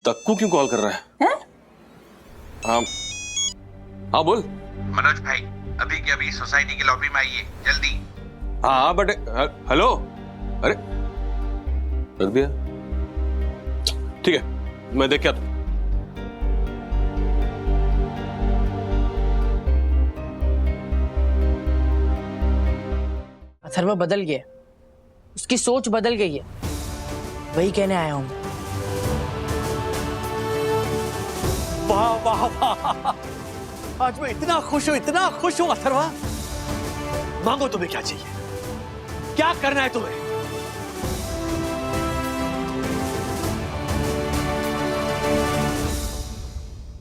तक्कू क्यों कॉल कर रहा है? हैं? हाँ हाँ बोल। मनोज भाई अभी के अभी सोसाइटी की लॉबी में आइए जल्दी। हाँ बट हेलो, अरे रख दिया, ठीक है मैं देख के आता हूं। अथर्व बदल गया, उसकी सोच बदल गई है, वही कहने आया हूं। वाह वाह वाह, आज मैं इतना खुश हूं अथर्वा। मांगो तुम्हें क्या चाहिए, क्या करना है तुम्हें?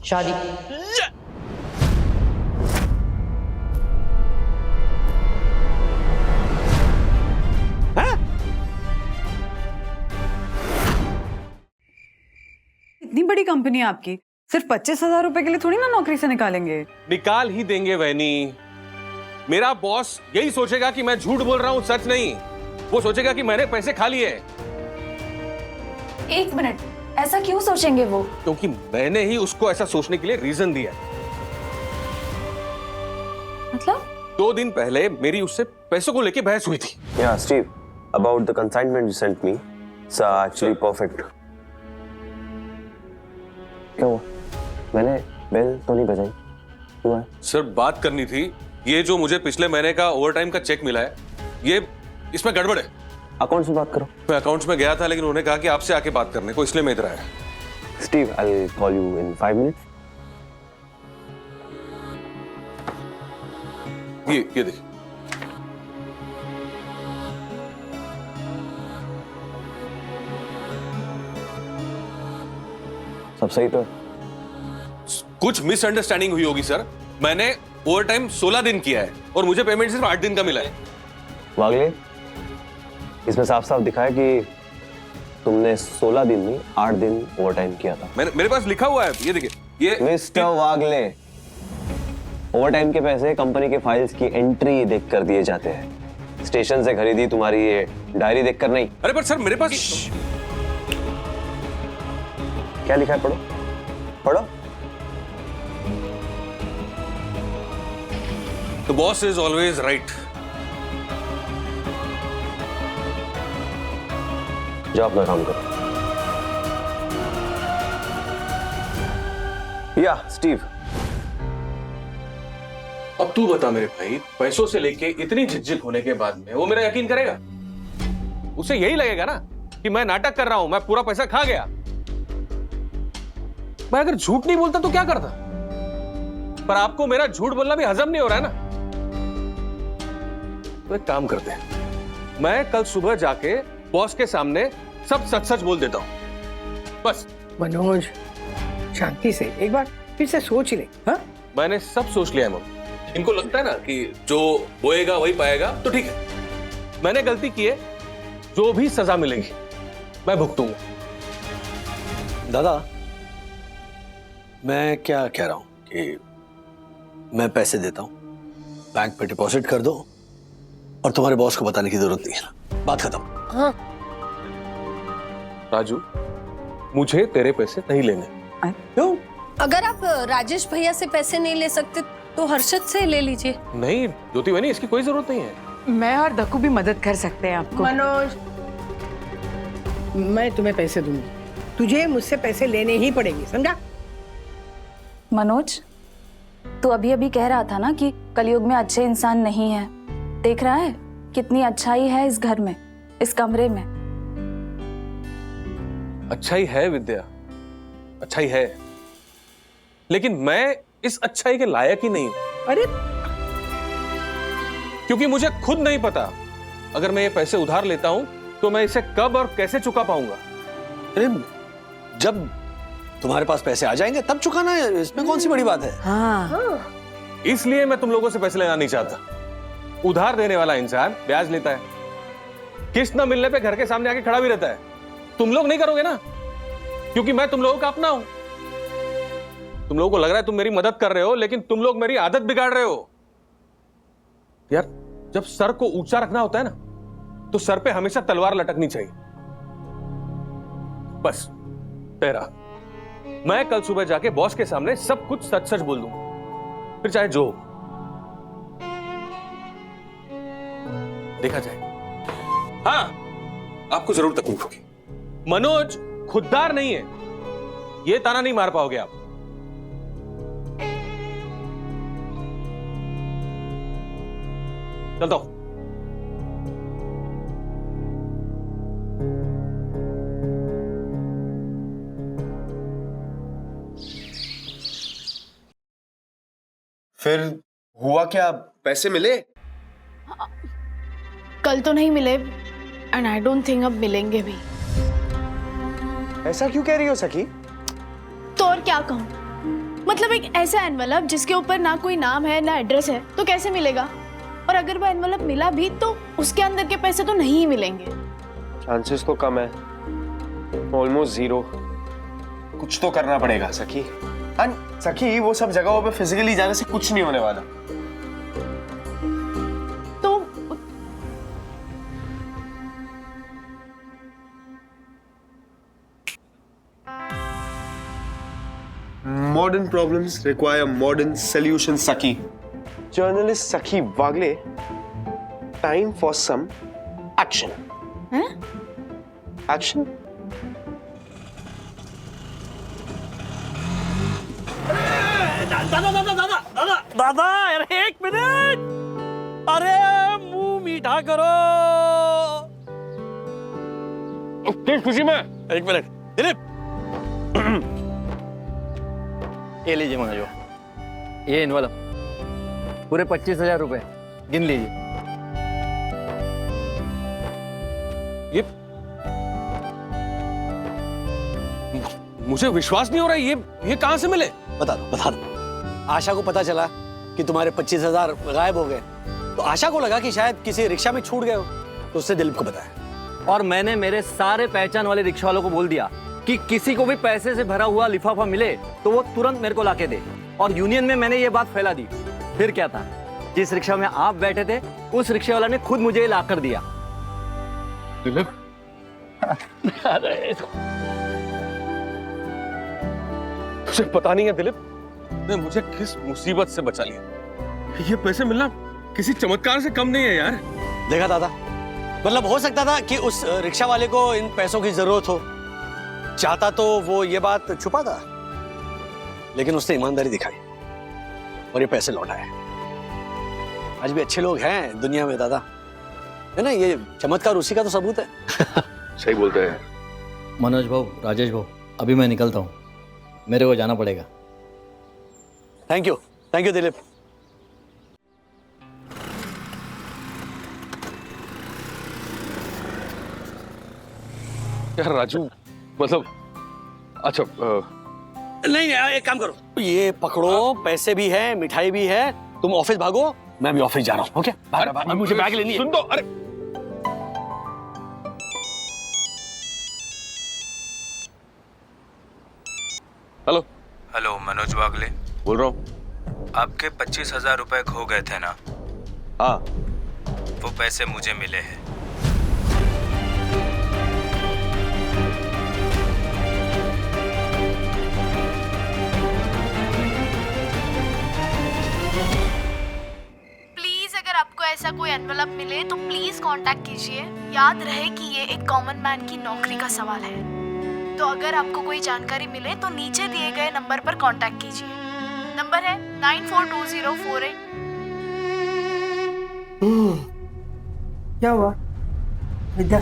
शादी। इतनी बड़ी कंपनी है आपकी, सिर्फ 25,000 रुपए के लिए थोड़ी ना नौकरी से निकालेंगे। निकाल ही देंगे वैनी। मेरा बॉस यही सोचेगा कि मैं झूठ बोल रहा हूं, सच नहीं। वो सोचेगा कि मैंने पैसे खा लिए। एक मिनट, ऐसा क्यों सोचेंगे वो? क्योंकि मैंने ही उसको ऐसा सोचने के लिए रीजन दिया। मतलब? 2 दिन पहले मेरी उससे पैसों को लेके बहस हुई थी। Yeah, Steve, about the consignment you sent me, it's actually perfect. क्या हुआ? मैंने बेल तो नहीं बजाई, क्यों है? सर बात करनी थी, ये जो मुझे पिछले महीने का ओवरटाइम का चेक मिला है, ये इसमें गड़बड़ है। अकाउंट से बात करो। मैं अकाउंट्स में गया था लेकिन उन्होंने कहा कि आपसे आके बात करने को, इसलिए मैं इधर आया। Steve, I'll call you in 5 minutes. ये देखिए। सब सही तो है? कुछ मिसअंडरस्टैंडिंग हुई होगी सर। मैंने ओवरटाइम 16 दिन किया है और मुझे पेमेंट सिर्फ 8 दिन का मिला है। वागले, इसमें साफ साफ दिखा है कि तुमने 16 दिन नहीं 8 दिन ओवरटाइम किया था। मेरे पास लिखा हुआ है, ये देखिए। ये मिस्टर वागले, ओवरटाइम के पैसे कंपनी के फाइल्स की एंट्री देखकर दिए जाते हैं, स्टेशन से खरीदी तुम्हारी ये डायरी देखकर नहीं। अरे पर सर मेरे पास क्या लिखा है, पढ़ो पढ़ो। The boss is always right. जाओ अपना काम करो। या स्टीव, अब तू बता मेरे भाई, पैसों से लेके इतनी झिकझिक होने के बाद में वो मेरा यकीन करेगा? उसे यही लगेगा ना कि मैं नाटक कर रहा हूं, मैं पूरा पैसा खा गया। मैं अगर झूठ नहीं बोलता तो क्या करता? पर आपको मेरा झूठ बोलना भी हजम नहीं हो रहा है ना। तो एक काम करते हैं, मैं कल सुबह जाके बॉस के सामने सब सच सच बोल देता हूं, बस। मनोज, शांति से एक बार फिर से सोच ले। हाँ, मैंने सब सोच लिया है मम्मी। इनको लगता है ना कि जो बोएगा वही पाएगा, तो ठीक है। मैंने गलती की है, जो भी सजा मिलेगी मैं भुगतूंगा। दादा, मैं क्या कह रहा हूं कि मैं पैसे देता हूं, बैंक पे डिपॉजिट कर दो और तुम्हारे बॉस को बताने की जरूरत नहीं है ना, बात खत्म। हाँ। राजू, मुझे तेरे पैसे नहीं लेने। क्यों? अगर आप राजेश भैया से पैसे नहीं ले सकते तो हर्षद से ले लीजिए। नहीं ज्योति बहनी, इसकी कोई जरूरत नहीं है। मैं और दक्कू भी मदद कर सकते हैं आपको। मनोज, मैं तुम्हें पैसे दूंगी, तुझे मुझसे पैसे लेने ही पड़ेंगे, समझा? मनोज, तू अभी अभी कह रहा था ना कि कलयुग में अच्छे इंसान नहीं है। देख रहा है कितनी अच्छाई है इस घर में, इस कमरे में। अच्छाई है विद्या, अच्छाई है, लेकिन मैं इस अच्छाई के लायक ही नहीं हूं। अरे क्योंकि मुझे खुद नहीं पता, अगर मैं ये पैसे उधार लेता हूं तो मैं इसे कब और कैसे चुका पाऊंगा। अरे जब तुम्हारे पास पैसे आ जाएंगे तब चुकाना है, इसमें कौन सी बड़ी बात है? हाँ। इसलिए मैं तुम लोगों से पैसे लेना नहीं चाहता। उधार देने वाला इंसान ब्याज लेता है, किस्त न मिलने पे घर के सामने आके खड़ा भी रहता है। तुम लोग नहीं करोगे ना, क्योंकि मैं तुम लोगों का अपना हूं। तुम लोगों को लग रहा है तुम मेरी मदद कर रहे हो, लेकिन तुम लोग मेरी आदत बिगाड़ रहे हो। यार, जब सर को ऊंचा रखना होता है ना, तो सर पे हमेशा तलवार लटकनी चाहिए। बस तेरा मैं कल सुबह जाके बॉस के सामने सब कुछ सच सच बोल दूंगा, फिर चाहे जो हो। देखा जाए। हाँ, आपको जरूर तकलीफ होगी। मनोज खुददार नहीं है, ये ताना नहीं मार पाओगे आप। चलता हूं। फिर हुआ क्या, पैसे मिले? कल तो नहीं मिले एंड आई डोंट थिंक अब मिलेंगे भी। ऐसा क्यों कह रही हो सखी? तो और क्या कहूँ, मतलब एक ऐसा एनवलप जिसके ऊपर ना कोई नाम है ना एड्रेस है तो कैसे मिलेगा? और अगर वो एनवलप मिला भी तो उसके अंदर के पैसे तो नहीं मिलेंगे। चांसेस तो कम है, ऑलमोस्ट जीरो। कुछ तो करना पड़ेगा सखी। सखी, वो सब जगहों पे फिजिकली जाने से कुछ नहीं होने वाला। तो modern problems require modern solution Sakhi. Journalist Sakhi Wagle, time for some action. Action? दादा यार, 1 मिनट। अरे मुंह मीठा करो। किस खुशी में? 1 मिनट दिलीप। ये लीजिए मनोज, ये एनवलप पूरे 25,000 रुपए गिन लीजिए। ये मुझे विश्वास नहीं हो रहा है, ये कहां से मिले? बता दो। आशा को पता चला कि तुम्हारे 25,000 गायब हो गए, तो आशा को लगा कि शायद किसी रिक्शा में छूट गए हो, तो उससे दिलीप को बताया। और मैंने मेरे सारे पहचान वाले रिक्शा वालों को बोल दिया कि किसी को भी पैसे से भरा हुआ लिफाफा मिले तो वो तुरंत मेरे को लाके दे। और यूनियन में मैंने ये बात फैला दी। फिर क्या था, जिस रिक्शा में आप बैठे थे उस रिक्शा वाला ने खुद मुझे ला कर दिया। दिलीप, तुझे पता नहीं है दिलीप ने मुझे किस मुसीबत से बचा लिया। ये पैसे मिलना किसी चमत्कार से कम नहीं है यार। देखा दादा, मतलब हो सकता था कि उस रिक्शा वाले को इन पैसों की जरूरत हो, चाहता तो वो ये बात छुपाता, लेकिन उसने ईमानदारी दिखाई और ये पैसे लौटाए। आज भी अच्छे लोग हैं दुनिया में दादा, है ना? ये चमत्कार उसी का तो सबूत है। सही बोलते हैं मनोज भाऊ, राजेश भाऊ, अभी मैं निकलता हूँ, मेरे को जाना पड़ेगा। Thank you Dilip. यार राजू, मतलब अच्छा नहीं, एक काम करो, ये पकड़ो, पैसे भी है, मिठाई भी है, तुम ऑफिस भागो, मैं भी ऑफिस जा रहा हूँ। ओके, मुझे बैग लेनी है। सुन दो। अरे हेलो हेलो, मनोज वागले बोल रहा हूँ। आपके 25,000 रुपए खो गए थे ना? हाँ, वो पैसे मुझे मिले हैं। प्लीज अगर आपको ऐसा कोई एनवलप मिले तो प्लीज कांटेक्ट कीजिए। याद रहे कि ये एक कॉमन मैन की नौकरी का सवाल है, तो अगर आपको कोई जानकारी मिले तो नीचे दिए गए नंबर पर कांटेक्ट कीजिए। नंबर है 942048। क्या हुआ विद्या,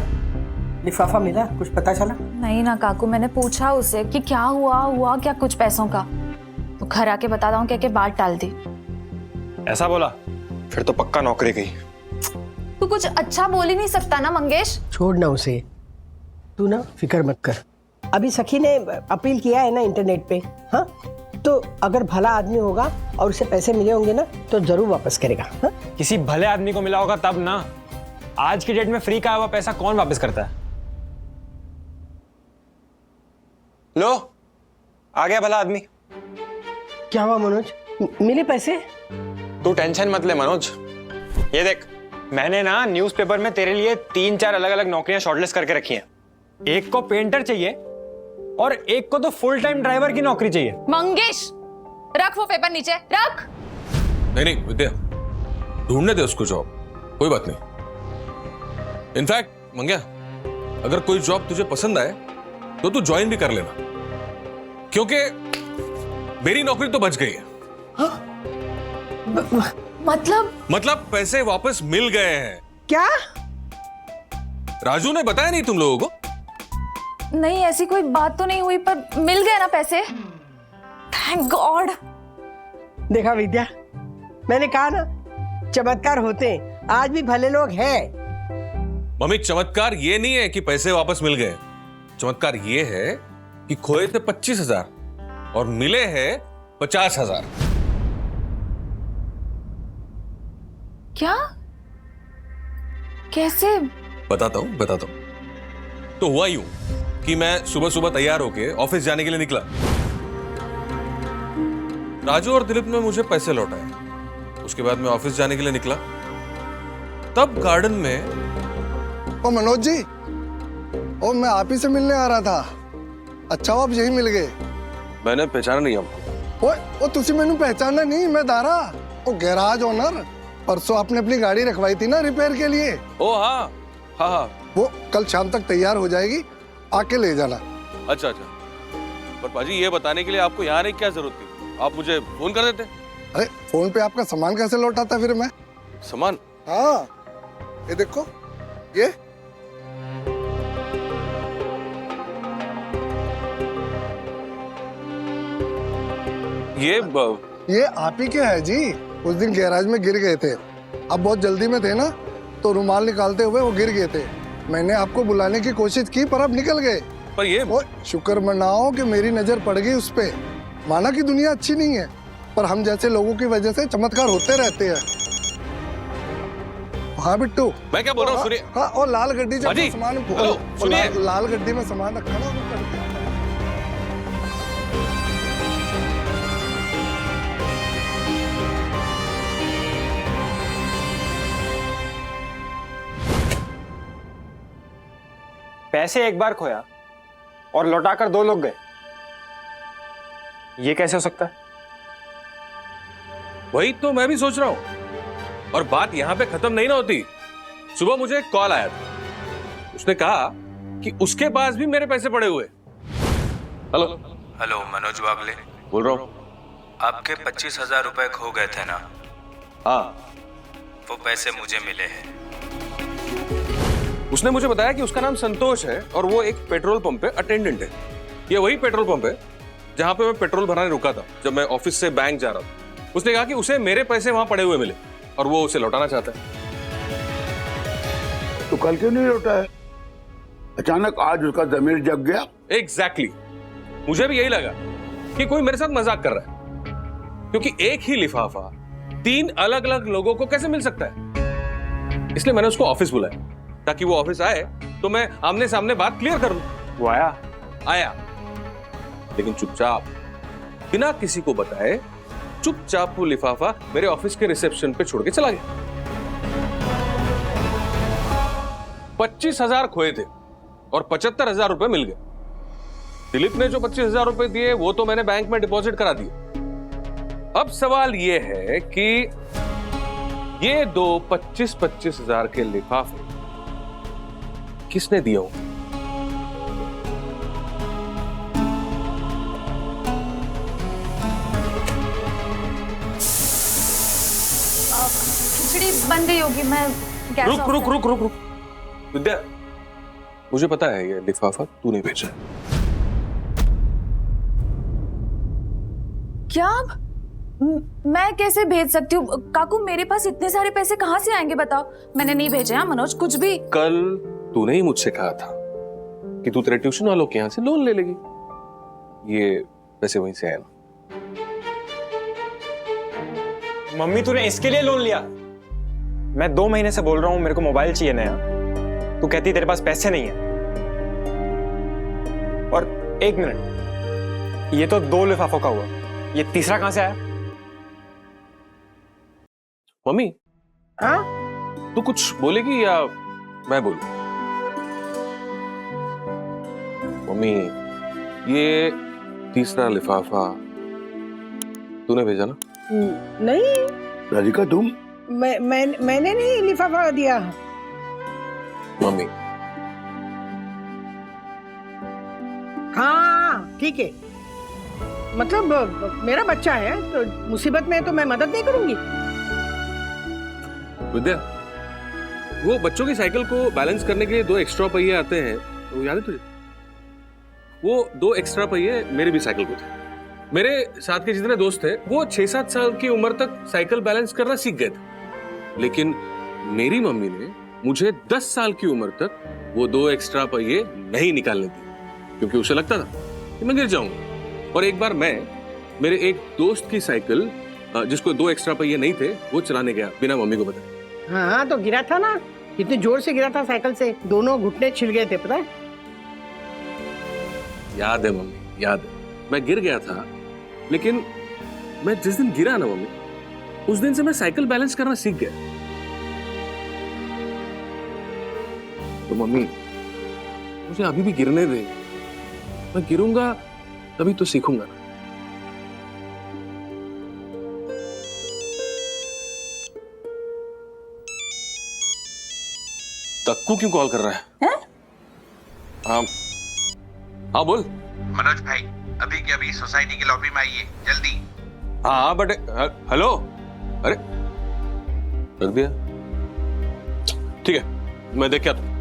लिफाफा मिला? कुछ पता चला? नहीं ना काकू, मैंने पूछा उसे कि क्या हुआ क्या कुछ पैसों का, तो घर आके बताता हूँ क्या बात टाल दी। ऐसा बोला? फिर तो पक्का नौकरी गई। तू कुछ अच्छा बोल ही नहीं सकता ना मंगेश? छोड़ ना उसे, तू ना फिक्र मत कर। अभी सखी ने अपील किया है ना इंटरनेट पे, हाँ? तो अगर भला आदमी होगा और उसे पैसे मिले होंगे ना तो जरूर वापस करेगा। हाँ? किसी भले आदमी को मिला होगा तब ना। आज की डेट में फ्री का हुआ पैसा कौन वापस करता है? लो, आ गया भला आदमी। क्या हुआ मनोज, मिले पैसे? तू टेंशन मत ले मनोज, ये देख, मैंने ना न्यूज़पेपर में तेरे लिए 3-4 अलग अलग नौकरियां शॉर्टलिस्ट करके रखी हैं। एक को पेंटर चाहिए और एक को तो फुल टाइम ड्राइवर की नौकरी चाहिए। मंगेश, रख वो पेपर नीचे, रख। नहीं नहीं विद्या, ढूंढने दे उसको जॉब, कोई बात नहीं। इनफैक्ट मंग्या, अगर कोई जॉब तुझे पसंद आए तो तू ज्वाइन भी कर लेना, क्योंकि मेरी नौकरी तो बच गई है। मतलब पैसे वापस मिल गए हैं। क्या? राजू ने बताया नहीं तुम लोगों को? नहीं, ऐसी कोई बात तो नहीं हुई, पर मिल गए ना पैसे। Thank God. देखा विद्या, मैंने कहा ना, चमत्कार होते हैं, आज भी भले लोग हैं। मम्मी, चमत्कार ये नहीं है कि पैसे वापस मिल गए, चमत्कार ये है कि खोए थे 25,000 और मिले हैं 50,000। क्या? कैसे? बताता हूं। तो हुआ यूं कि मैं सुबह सुबह तैयार होके ऑफिस जाने के लिए निकला। राजू और दिलीप ने मुझे पैसे लौटाए। उसके बाद मैं ऑफिस जाने के लिए निकला, तब गार्डन में ओ मनोज जी, ओ मैं आप ही से मिलने आ रहा था। अच्छा हो आप यही मिल गए। मैंने पहचाना नहीं आपको। ओ तुसी मैंने पहचाना नहीं, मैं दारा, ओ गैराज ओनर। परसों आपने अपनी गाड़ी रखवाई थी ना रिपेयर के लिए। ओ हाँ, वो कल शाम तक तैयार हो जाएगी, आके ले जाना। अच्छा। पर पाजी, ये बताने के लिए आपको यहाँ आने की क्या जरूरत थी? आप मुझे फोन कर देते। अरे फोन पे आपका सामान कैसे लौटाता फिर मैं? सामान? हाँ, ये देखो, ये आप ही के है जी। उस दिन गैराज में गिर गए थे, अब बहुत जल्दी में थे ना, तो रुमाल निकालते हुए वो गिर गए थे। मैंने आपको बुलाने की कोशिश की पर आप निकल गए। पर ये शुक्र मनाओ कि मेरी नजर पड़ गई उस पे। माना कि दुनिया अच्छी नहीं है, पर हम जैसे लोगों की वजह से चमत्कार होते रहते हैं। हाँ बिट्टू, मैं क्या बोल रहा हूँ सुनिए। हाँ, और लाल गड्डी जब पाजी, सामान सुनिए। लाल गड्डी में सामान रखा ना, वो कर दिया। पैसे एक बार खोया और लौटाकर 2 लोग गए, ये कैसे हो सकता है? वही तो मैं भी सोच रहा हूं। और बात यहां पे खत्म नहीं ना होती। सुबह मुझे एक कॉल आया था, उसने कहा कि उसके पास भी मेरे पैसे पड़े हुए। हेलो मनोज बागले बोल रहा हूं। आपके 25,000 रुपए खो गए थे ना? हाँ, वो पैसे मुझे मिले हैं। उसने मुझे बताया कि उसका नाम संतोष है और वो एक पेट्रोल पंप पे अटेंडेंट है। ये वही पेट्रोल पंप है जहां पे मैं पेट्रोल भराने रुका था जब मैं ऑफिस से बैंक जा रहा था। उसने कहा कि उसे मेरे पैसे वहां पड़े हुए मिले और वो उसे लौटाना चाहता है। तो कल क्यों नहीं लौटा है? अचानक आज उसका ज़मीर जग गया। एग्जैक्टली, मुझे भी यही लगा कि कोई मेरे साथ मजाक कर रहा है, क्योंकि एक ही लिफाफा 3 अलग अलग लोगों को कैसे मिल सकता है। इसलिए मैंने उसको ऑफिस बुलाया ताकि वो ऑफिस आए तो मैं आमने सामने बात क्लियर कर लूं। वो आया, लेकिन चुपचाप, बिना किसी को बताए चुपचाप वो लिफाफा मेरे ऑफिस के रिसेप्शन पे छोड़ के चला गया। 25,000 खोए थे और 75,000 रुपए मिल गए। दिलीप ने जो 25,000 रुपए दिए वो तो मैंने बैंक में डिपॉजिट करा दिए। अब सवाल ये है कि ये 2 25,000 के लिफाफे किसने दिया हो? खिचड़ी बन गई होगी, मैं गैस ऑफ कर- रुक विद्या, मुझे पता है ये लिफाफा तूने भेजा है। क्या? मैं कैसे भेज सकती हूँ काकू? मेरे पास इतने सारे पैसे कहाँ से आएंगे बताओ? मैंने नहीं भेजे। हाँ मनोज, कुछ भी। कल तूने ही मुझसे कहा था कि तू तेरे ट्यूशन वालों के यहाँ से लोन ले लेगी। ये पैसे वहीं से आए ना? मम्मी, तूने इसके लिए लोन लिया? मैं 2 महीने से बोल रहा हूं मेरे को मोबाइल चाहिए नया, तू कहती तेरे पास पैसे नहीं है। और 1 मिनट, ये तो 2 लिफाफों का हुआ, ये तीसरा कहां से आया? मम्मी, हाँ? तू कुछ बोलेगी या मैं बोलूं? मम्मी, ये तीसरा लिफाफा तूने भेजा ना? नहीं राधिका तुम? मैंने नहीं लिफाफा दिया। मम्मी। हाँ ठीक है, मतलब मेरा बच्चा है तो मुसीबत में तो मैं मदद नहीं करूंगी। विद्या, वो बच्चों की साइकिल को बैलेंस करने के लिए 2 एक्स्ट्रा पहिए आते हैं, वो याद है तुझे? वो 2 एक्स्ट्रा पहिए मेरी भी साइकिल को थे। मेरे साथ के जितने दोस्त थे वो 6-7 साल की उम्र तक साइकिल बैलेंस करना सीख गए थे, लेकिन मेरी मम्मी ने मुझे 10 साल की उम्र तक वो 2 एक्स्ट्रा पहिए नहीं निकालने दिए, क्योंकि उसे लगता था कि मैं गिर जाऊंगा। और एक बार मैं मेरे एक दोस्त की साइकिल, जिसको 2 एक्स्ट्रा पहिए नहीं थे, वो चलाने गया बिना मम्मी को बताए। हाँ तो गिरा था ना, कितने जोर से गिरा था साइकिल से, दोनों घुटने छिल गए थे, पता है? याद है मम्मी, याद है। मैं गिर गया था, लेकिन मैं जिस दिन गिरा ना मम्मी, उस दिन से मैं साइकिल बैलेंस करना सीख गया। तो मम्मी मुझे अभी भी गिरने दे, मैं गिरूंगा तभी तो सीखूंगा ना। तक्कू क्यों कॉल कर रहा है? हाँ हाँ बोल। मनोज भाई अभी के अभी सोसाइटी के लॉबी में आइए जल्दी। हाँ बट हेलो, अरे रख दिया, ठीक है मैं देख के आता हूं।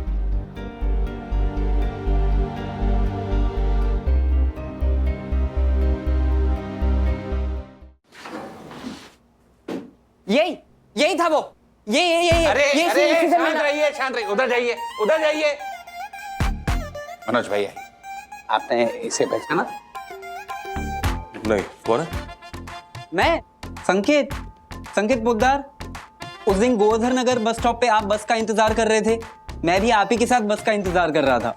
यही था वो, ये शांत रहिए, उधर जाइए, उधर जाइए। मनोज भाई आपने इसे पहचाना? नहीं, कौन है? मैं संकेत पोद्दार। उस दिन गोवर्धन नगर बस स्टॉप पे आप बस का इंतजार कर रहे थे, मैं भी आप ही के साथ बस का इंतजार कर रहा था।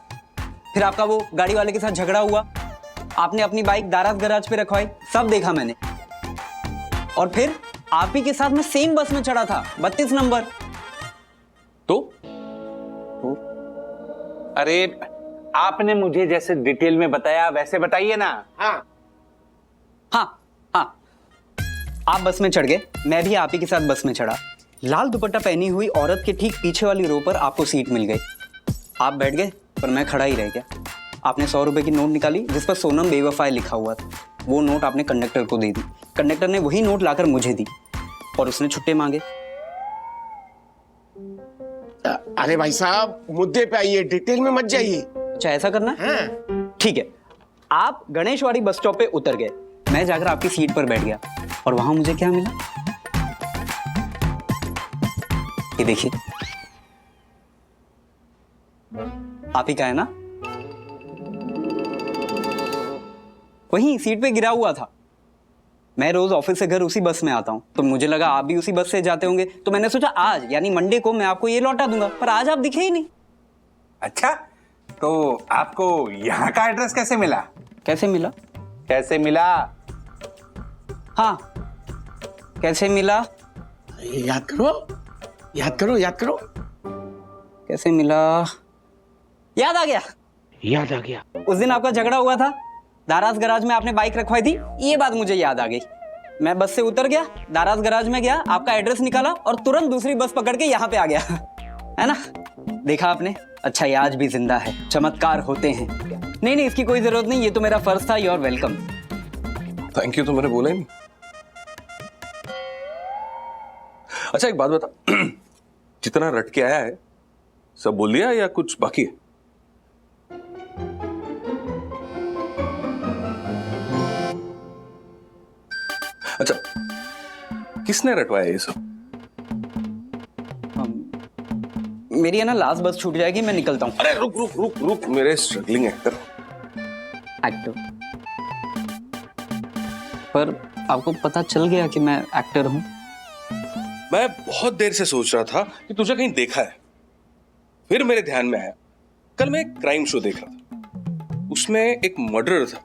फिर आपका वो गाड़ी वाले के साथ झगड़ा हुआ, आपने अपनी बाइक दाराज गैराज पे रखवाई, सब देखा मैंने। और फिर आप ही के साथ मैं सेम बस में चढ़ा था, 32 नंबर। तो अरे आपने मुझे जैसे डिटेल में बताया वैसे बताइए ना। हाँ, आप बस में चढ़ गए, मैं भी आप ही के साथ बस में चढ़ा। लाल दुपट्टा पहनी हुई औरत के ठीक पीछे वाली रो पर आपको सीट मिल गई। आप बैठ गए पर मैं खड़ा ही रह गया। आपने 100 रुपए की नोट निकाली जिस पर सोनम बेवफाई लिखा हुआ था। वो नोट आपने कंडक्टर को दे दी, कंडक्टर ने वही नोट लाकर मुझे दी और उसने छुट्टे मांगे। अरे भाई साहब मुद्दे पे आइए, डिटेल में मत जाइए। अच्छा ऐसा करना है? ठीक है। आप गणेशवाड़ी बस स्टॉप पे उतर गए, मैं जाकर आपकी सीट पर बैठ गया और वहां मुझे क्या मिला? ये देखिए, आप ही का है ना? वहीं सीट पे गिरा हुआ था। मैं रोज ऑफिस से घर उसी बस में आता हूं, तो मुझे लगा आप भी उसी बस से जाते होंगे, तो मैंने सोचा आज यानी मंडे को मैं आपको ये लौटा दूंगा, पर आज आप दिखे ही नहीं। अच्छा, तो आपको यहाँ का एड्रेस कैसे मिला? कैसे मिला? कैसे मिला? हाँ, कैसे मिला? याद करो, याद करो, याद करो। कैसे मिला? याद आ गया, याद आ गया। उस दिन आपका झगड़ा हुआ था, दाराज गैराज में आपने बाइक रखवाई थी, ये बात मुझे याद आ गई। मैं बस से उतर गया, दाराज गैराज में गया, आपका एड्रेस निकाला और तुरंत दूसरी बस पकड़ के यहाँ पे आ गया। है ना? देखा आपने? अच्छा, ये आज भी जिंदा है, चमत्कार होते हैं। नहीं, इसकी कोई जरूरत नहीं, ये तो मेरा फर्ज था। You are welcome. Thank you तो मैंने बोला ही नहीं। अच्छा एक बात बता, जितना रट के आया है सब बोल दिया या कुछ बाकी है? अच्छा, किसने रटवाया ये सब? मेरी है ना लास्ट बस छूट जाएगी, मैं निकलता हूँ। अरे रुक रुक रुक रुक, मेरे स्ट्रगलिंग एक्टर। पर आपको पता चल गया कि मैं एक्टर हूँ? मैं बहुत देर से सोच रहा था कि तुझे कहीं देखा है, फिर मेरे ध्यान में आया, कल मैं एक क्राइम शो देख रहा था, उसमें एक मर्डरर था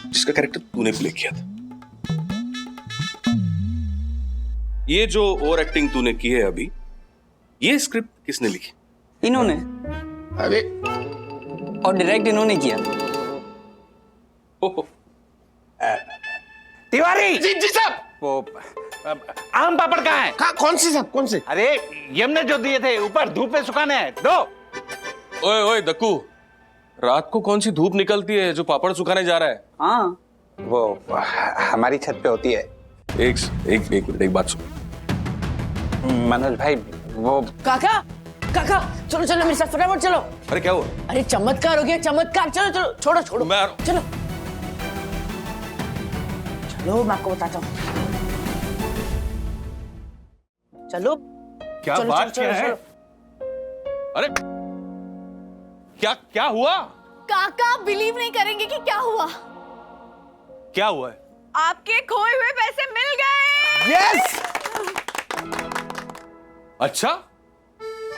जिसका कैरेक्टर तूने प्ले किया था। ये जो ओवर एक्टिंग तूने की है अभी, ये स्क्रिप्ट किसने लिखी? इन्होंने। अरे और डायरेक्ट इन्होंने किया। तिवारी जी जी साहब। वो आम पापड़ कहाँ है? कौन सी साहब, कौन सी? अरे यमने जो दिए थे ऊपर धूप में सुखाने हैं, दो। ओए ओए दक्कू, रात को कौन सी धूप निकलती है जो पापड़ सुखाने जा रहा है? हाँ वो हमारी छत पे होती है। एक बात सुन मनोज भाई, वो काका काका चलो चलो मेरे साथ फटाफट चलो। अरे क्या हुआ? अरे चमत्कार हो गया, चमत्कार। चलो चलो छोड़ो छोड़ो मैं आ रहा हूं। चलो चलो मैं आपको बताता हूँ। चलो क्या चलो, बात चलो, क्या है? अरे क्या क्या हुआ? काका बिलीव नहीं करेंगे कि क्या हुआ। क्या हुआ है? आपके खोए हुए पैसे मिल गए। यस। अच्छा,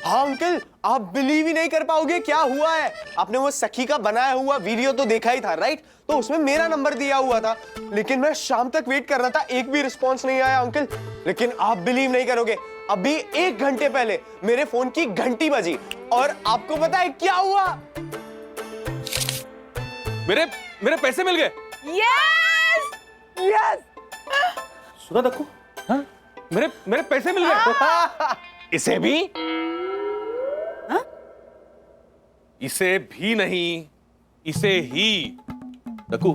हाँ अंकल, आप बिलीव ही नहीं कर पाओगे क्या हुआ है। आपने वो सखी का बनाया हुआ वीडियो तो देखा ही था, राइट? तो उसमें मेरा नंबर दिया हुआ था, लेकिन मैं शाम तक वेट कर रहा था, एक भी रिस्पॉन्स नहीं आया अंकल। लेकिन आप बिलीव नहीं करोगे, अभी 1 घंटे पहले मेरे फोन की घंटी बजी और आपको पता है क्या हुआ? मेरे पैसे मिल गए। Yes yes. सुना दक्कू? हाँ? मेरे पैसे मिल गए। इसे भी? हाँ? इसे भी नहीं, इसे ही। दक्कू,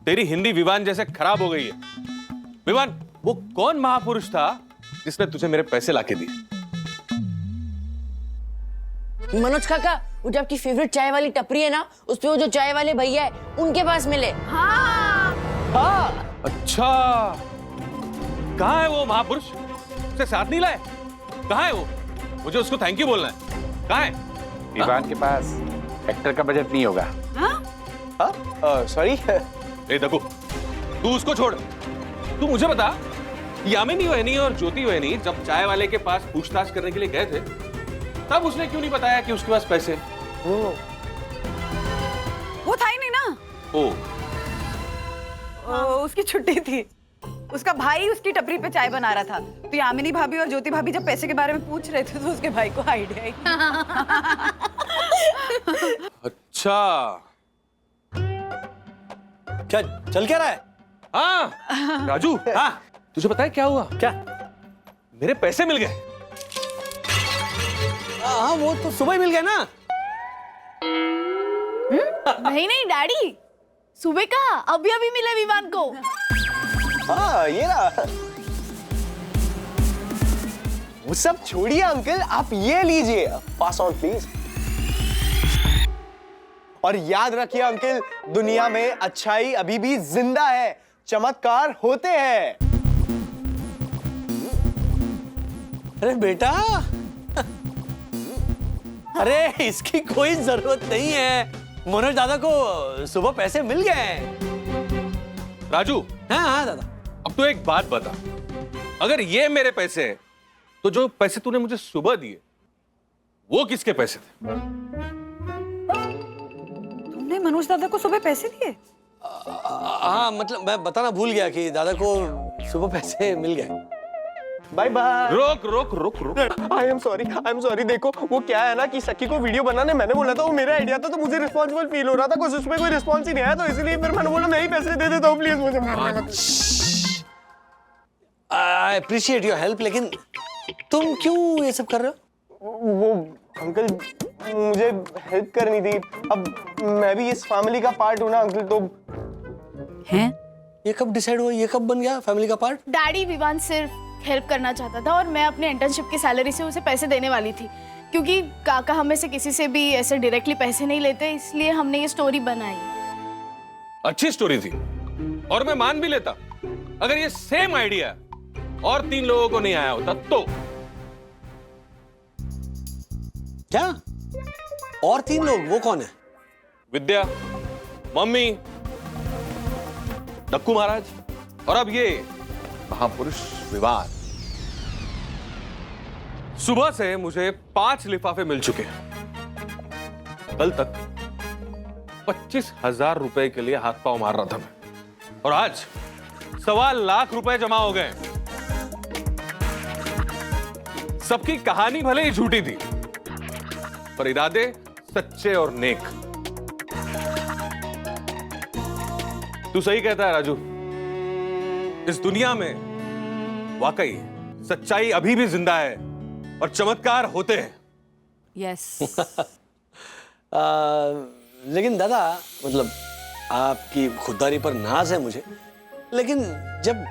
तेरी हिंदी विवान जैसे खराब हो गई है। विवान, वो कौन महापुरुष था जिसने तुझे मेरे पैसे लाके दिए? मनोज काका, वो जो आपकी फेवरेट चाय वाली टपरी है ना, उस पे वो जो चाय वाले भैया है उनके पास मिले। हाँ। अच्छा, कहाँ है वो महापुरुष? उसे साथ नहीं लाए? कहाँ है वो? मुझे उसको थैंक यू बोलना है। कहाँ है? विवान के पास एक्टर का बजट नहीं होगा। सॉरी। ए दक्कू, तू उसको छोड़, तू मुझे बता, यामिनी वहनी और ज्योति वहनी जब चाय वाले के पास पूछताछ करने के लिए गए थे, तब उसने क्यों नहीं बताया कि उसके पास पैसे? वो था ही नहीं ना। उसकी छुट्टी थी। उसका भाई उसकी टपरी पे चाय बना रहा था, तो यामिनी भाभी और ज्योति भाभी जब पैसे के बारे में पूछ रहे थे तो उसके भाई को आइडिया ही। अच्छा, क्या चल क्या रहा है? हाँ राजू, हाँ तुझे पता है क्या हुआ? क्या? मेरे पैसे मिल गए। हाँ वो तो सुबह ही मिल गए ना। नहीं नहीं डैडी, सुबह का अभी अभी मिले विवान को। हाँ ये रहा। वो सब छोड़िए अंकल, आप ये लीजिए, पास ऑन प्लीज। और याद रखिए अंकल, दुनिया में अच्छाई अभी भी जिंदा है, चमत्कार होते हैं। अरे बेटा, अरे इसकी कोई जरूरत नहीं है, मनोज दादा को सुबह पैसे मिल गए। राजू, हाँ हाँ दादा। अब तो एक बात बता, अगर ये मेरे पैसे हैं, तो जो पैसे तूने मुझे सुबह दिए वो किसके पैसे थे? तुमने मनोज दादा को सुबह पैसे दिए? हाँ मतलब मैं बताना भूल गया कि दादा को सुबह पैसे मिल गए। Bye bye. रोक रोक रोक रोक। I am sorry. देखो वो क्या है ना कि सखी को वीडियो बनाने मैंने बोला था, वो मेरा आइडिया था, तो मुझे रिस्पॉन्सिबल फील हो रहा था, कुछ उसमें कोई रिस्पॉन्स ही नहीं आया, तो इसलिए फिर मैंने बोला मैं ही पैसे दे देता हूँ, प्लीज मुझे मारना मत। आई अप्रिशिएट योर हेल्प, लेकिन तुम क्यों ये सब कर रहे हो? वो अंकल मुझे हेल्प करनी थी, अब मैं भी इस फैमिली का पार्ट हूँ ना अंकल, तो हैं? ये कब डिसाइड हुआ, ये कब बन गया फैमिली का पार्ट? डैडी विवान सिर्फ हेल्प करना चाहता था और मैं अपने इंटर्नशिप की सैलरी से उसे पैसे देने वाली थी, क्योंकि काका हमें से किसी से भी ऐसे डायरेक्टली पैसे नहीं लेते, इसलिए हमने ये स्टोरी बनाई। अच्छी स्टोरी थी और मैं मान भी लेता अगर ये सेम आइडिया और 3 लोगों को नहीं आया होता तो। क्या? और 3 लोग? वो कौन है? विद्या, मम्मी, डक्कू महाराज और अब ये महापुरुष विवान। सुबह से मुझे 5 लिफाफे मिल चुके हैं। कल तक 25,000 रुपए के लिए हाथ पांव मार रहा था मैं, और आज 1.25 लाख रुपए जमा हो गए। सबकी कहानी भले ही झूठी थी, पर इरादे सच्चे और नेक। तू सही कहता है राजू। इस दुनिया में वाकई सच्चाई अभी भी जिंदा है और चमत्कार होते हैं। यस। लेकिन दादा मतलब आपकी खुददारी पर नाज है मुझे, लेकिन जब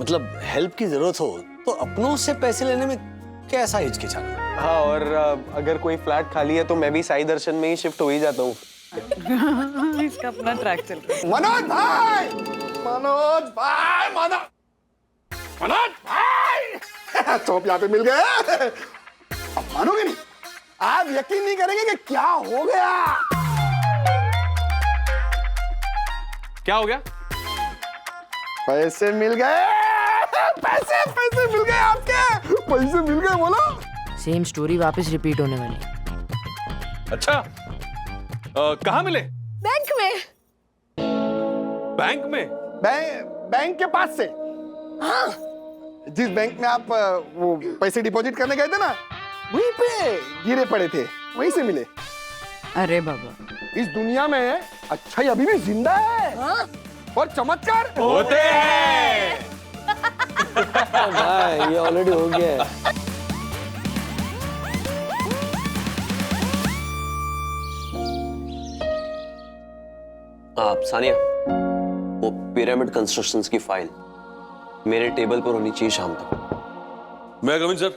मतलब हेल्प की जरूरत हो तो अपनों से पैसे लेने में कैसा हिचकिचाना? हाँ, और अगर कोई फ्लैट खाली है तो मैं भी साई दर्शन में ही शिफ्ट हो ही जाता हूँ। इसका अपना ट्रैक चल रहा है। मनोज भाई, मनोज भाई, मनोज भाई, चौप यहाँ पे मिल गए। अब मानोगे नहीं, आप यकीन नहीं करेंगे कि क्या हो गया। क्या हो गया? पैसे मिल गए, पैसे पैसे मिल गए, आपके पैसे मिल गए। बोलो। सेम स्टोरी वापस रिपीट होने वाली। अच्छा, कहाँ मिले? बैंक में। बैंक में? बैंक के पास से। हाँ, जिस बैंक में आप वो पैसे डिपॉजिट करने गए थे ना, वहीं पे गिरे पड़े थे, वहीं से मिले। अरे बाबा, इस दुनिया में अच्छा अभी भी जिंदा है। हाँ? और चमत्कार होते हैं। भाई ये ऑलरेडी हो गया है। आप सानिया, वो पिरामिड कंस्ट्रक्शंस की फाइल मेरे टेबल पर होनी चाहिए शाम तक। मैं कमिंग सर।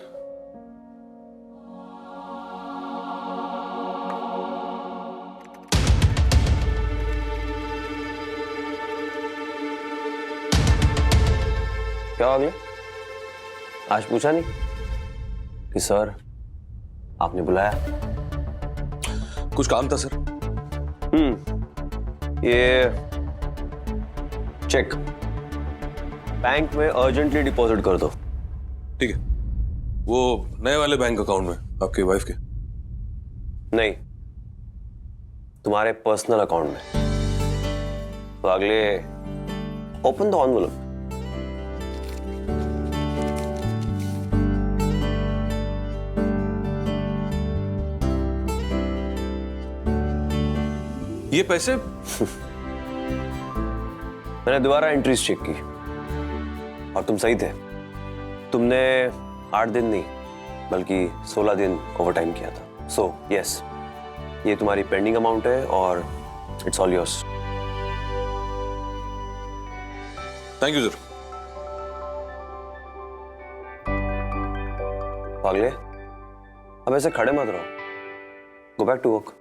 क्या हो गया? आज पूछा नहीं कि सर आपने बुलाया? कुछ काम था सर। ये चेक बैंक में अर्जेंटली डिपॉजिट कर दो। ठीक है। वो नए वाले बैंक अकाउंट में आपकी वाइफ के? नहीं, तुम्हारे पर्सनल अकाउंट में। तो अगले ओपन द एनवेलप। ये पैसे? मैंने दोबारा एंट्रीज चेक की और तुम सही थे। तुमने 8 दिन नहीं बल्कि 16 दिन ओवरटाइम किया था। सो यस, ये तुम्हारी पेंडिंग अमाउंट है और it's all yours. Thank you sir. पागले, अब ऐसे खड़े मत रहो, गो बैक टू वर्क।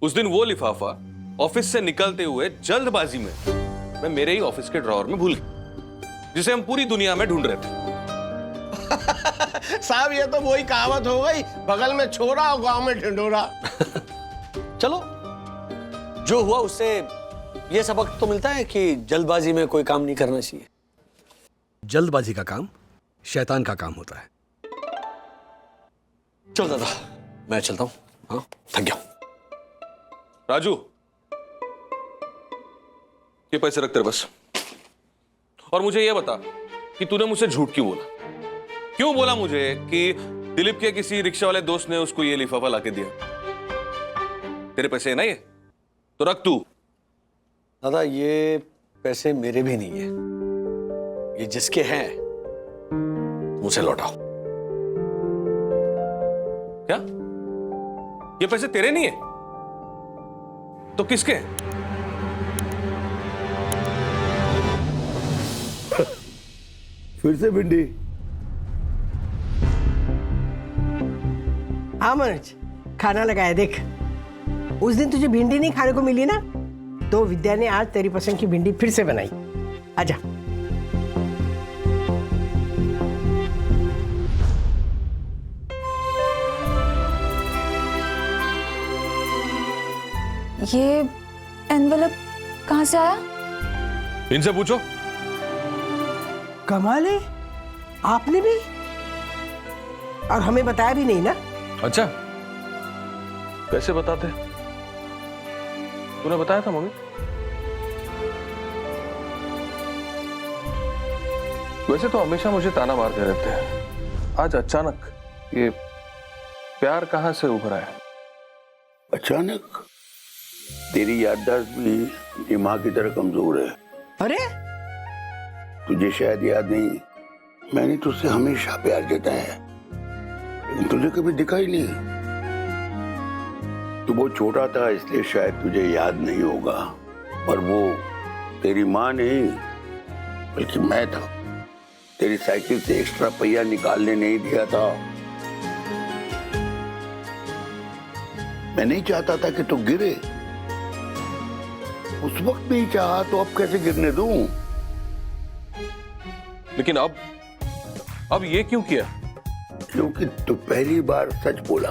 उस दिन वो लिफाफा ऑफिस से निकलते हुए जल्दबाजी में मैं मेरे ही ऑफिस के ड्रॉअर में भूल गया, जिसे हम पूरी दुनिया में ढूंढ रहे थे। साहब ये तो वही कहावत हो गई, बगल में छोरा और गांव में ढिंढोरा। चलो, जो हुआ उससे ये सबक तो मिलता है कि जल्दबाजी में कोई काम नहीं करना चाहिए। जल्दबाजी का काम शैतान का काम होता है। चलो दादा, मैं चलता हूँ। हाँ, थक गया। राजू, ये पैसे रख तेरे बस। और मुझे ये बता कि तूने मुझसे झूठ क्यों बोला? क्यों बोला मुझे कि दिलीप के किसी रिक्शा वाले दोस्त ने उसको ये लिफाफा लाके दिया? तेरे पैसे है ना ये? तो रख तू। दादा, ये पैसे मेरे भी नहीं है, ये जिसके हैं मुझे लौटाओ। क्या? ये पैसे तेरे नहीं है? तो किसके? फिर से भिंडी। हाँ मनोज, खाना लगाया देख। उस दिन तुझे भिंडी नहीं खाने को मिली ना, तो विद्या ने आज तेरी पसंद की भिंडी फिर से बनाई। आजा। ये एनवेलप कहाँ से आया? इनसे पूछो। कमाल है, आपने भी, और हमें बताया भी नहीं ना। अच्छा, कैसे बताते? तूने बताया था मम्मी? वैसे तो हमेशा मुझे ताना मारते रहते हैं, आज अचानक ये प्यार कहां से उभरा है? अचानक? तेरी याददाश्त भी ये माँ की तरह कमजोर है। अरे तुझे शायद याद नहीं, मैंने तुझसे हमेशा प्यार जताया है, लेकिन तुझे कभी दिखा ही नहीं। तू बहुत छोटा था इसलिए शायद तुझे याद नहीं होगा, पर वो तेरी माँ नहीं बल्कि मैं था। तेरी साइकिल से एक्स्ट्रा पहिया निकालने नहीं दिया था। मैं नहीं चाहता था कि तू गिरे, उस वक्त नहीं चाहा तो अब कैसे गिरने दूं? लेकिन अब ये क्यों किया? क्योंकि तू पहली बार सच बोला,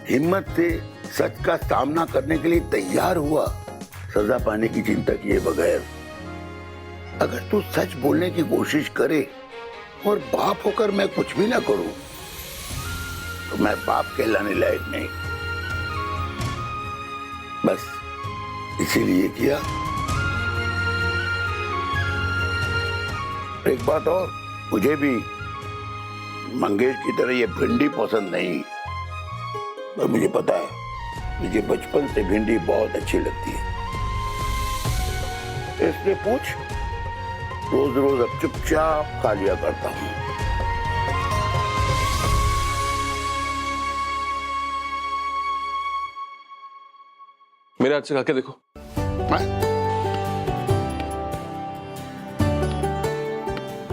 हिम्मत से सच का सामना करने के लिए तैयार हुआ, सजा पाने की चिंता किए बगैर। अगर तू सच बोलने की कोशिश करे और बाप होकर मैं कुछ भी ना करूं, तो मैं बाप कहलाने लायक नहीं। बस इसीलिए किया। एक बात और, मुझे भी मंगेश की तरह ये भिंडी पसंद नहीं, पर मुझे पता है मुझे बचपन से भिंडी बहुत अच्छी लगती है, इसलिए पूछ, रोज रोज अब चुपचाप खा लिया करता हूँ। मेरे हाथ से खा के देखो।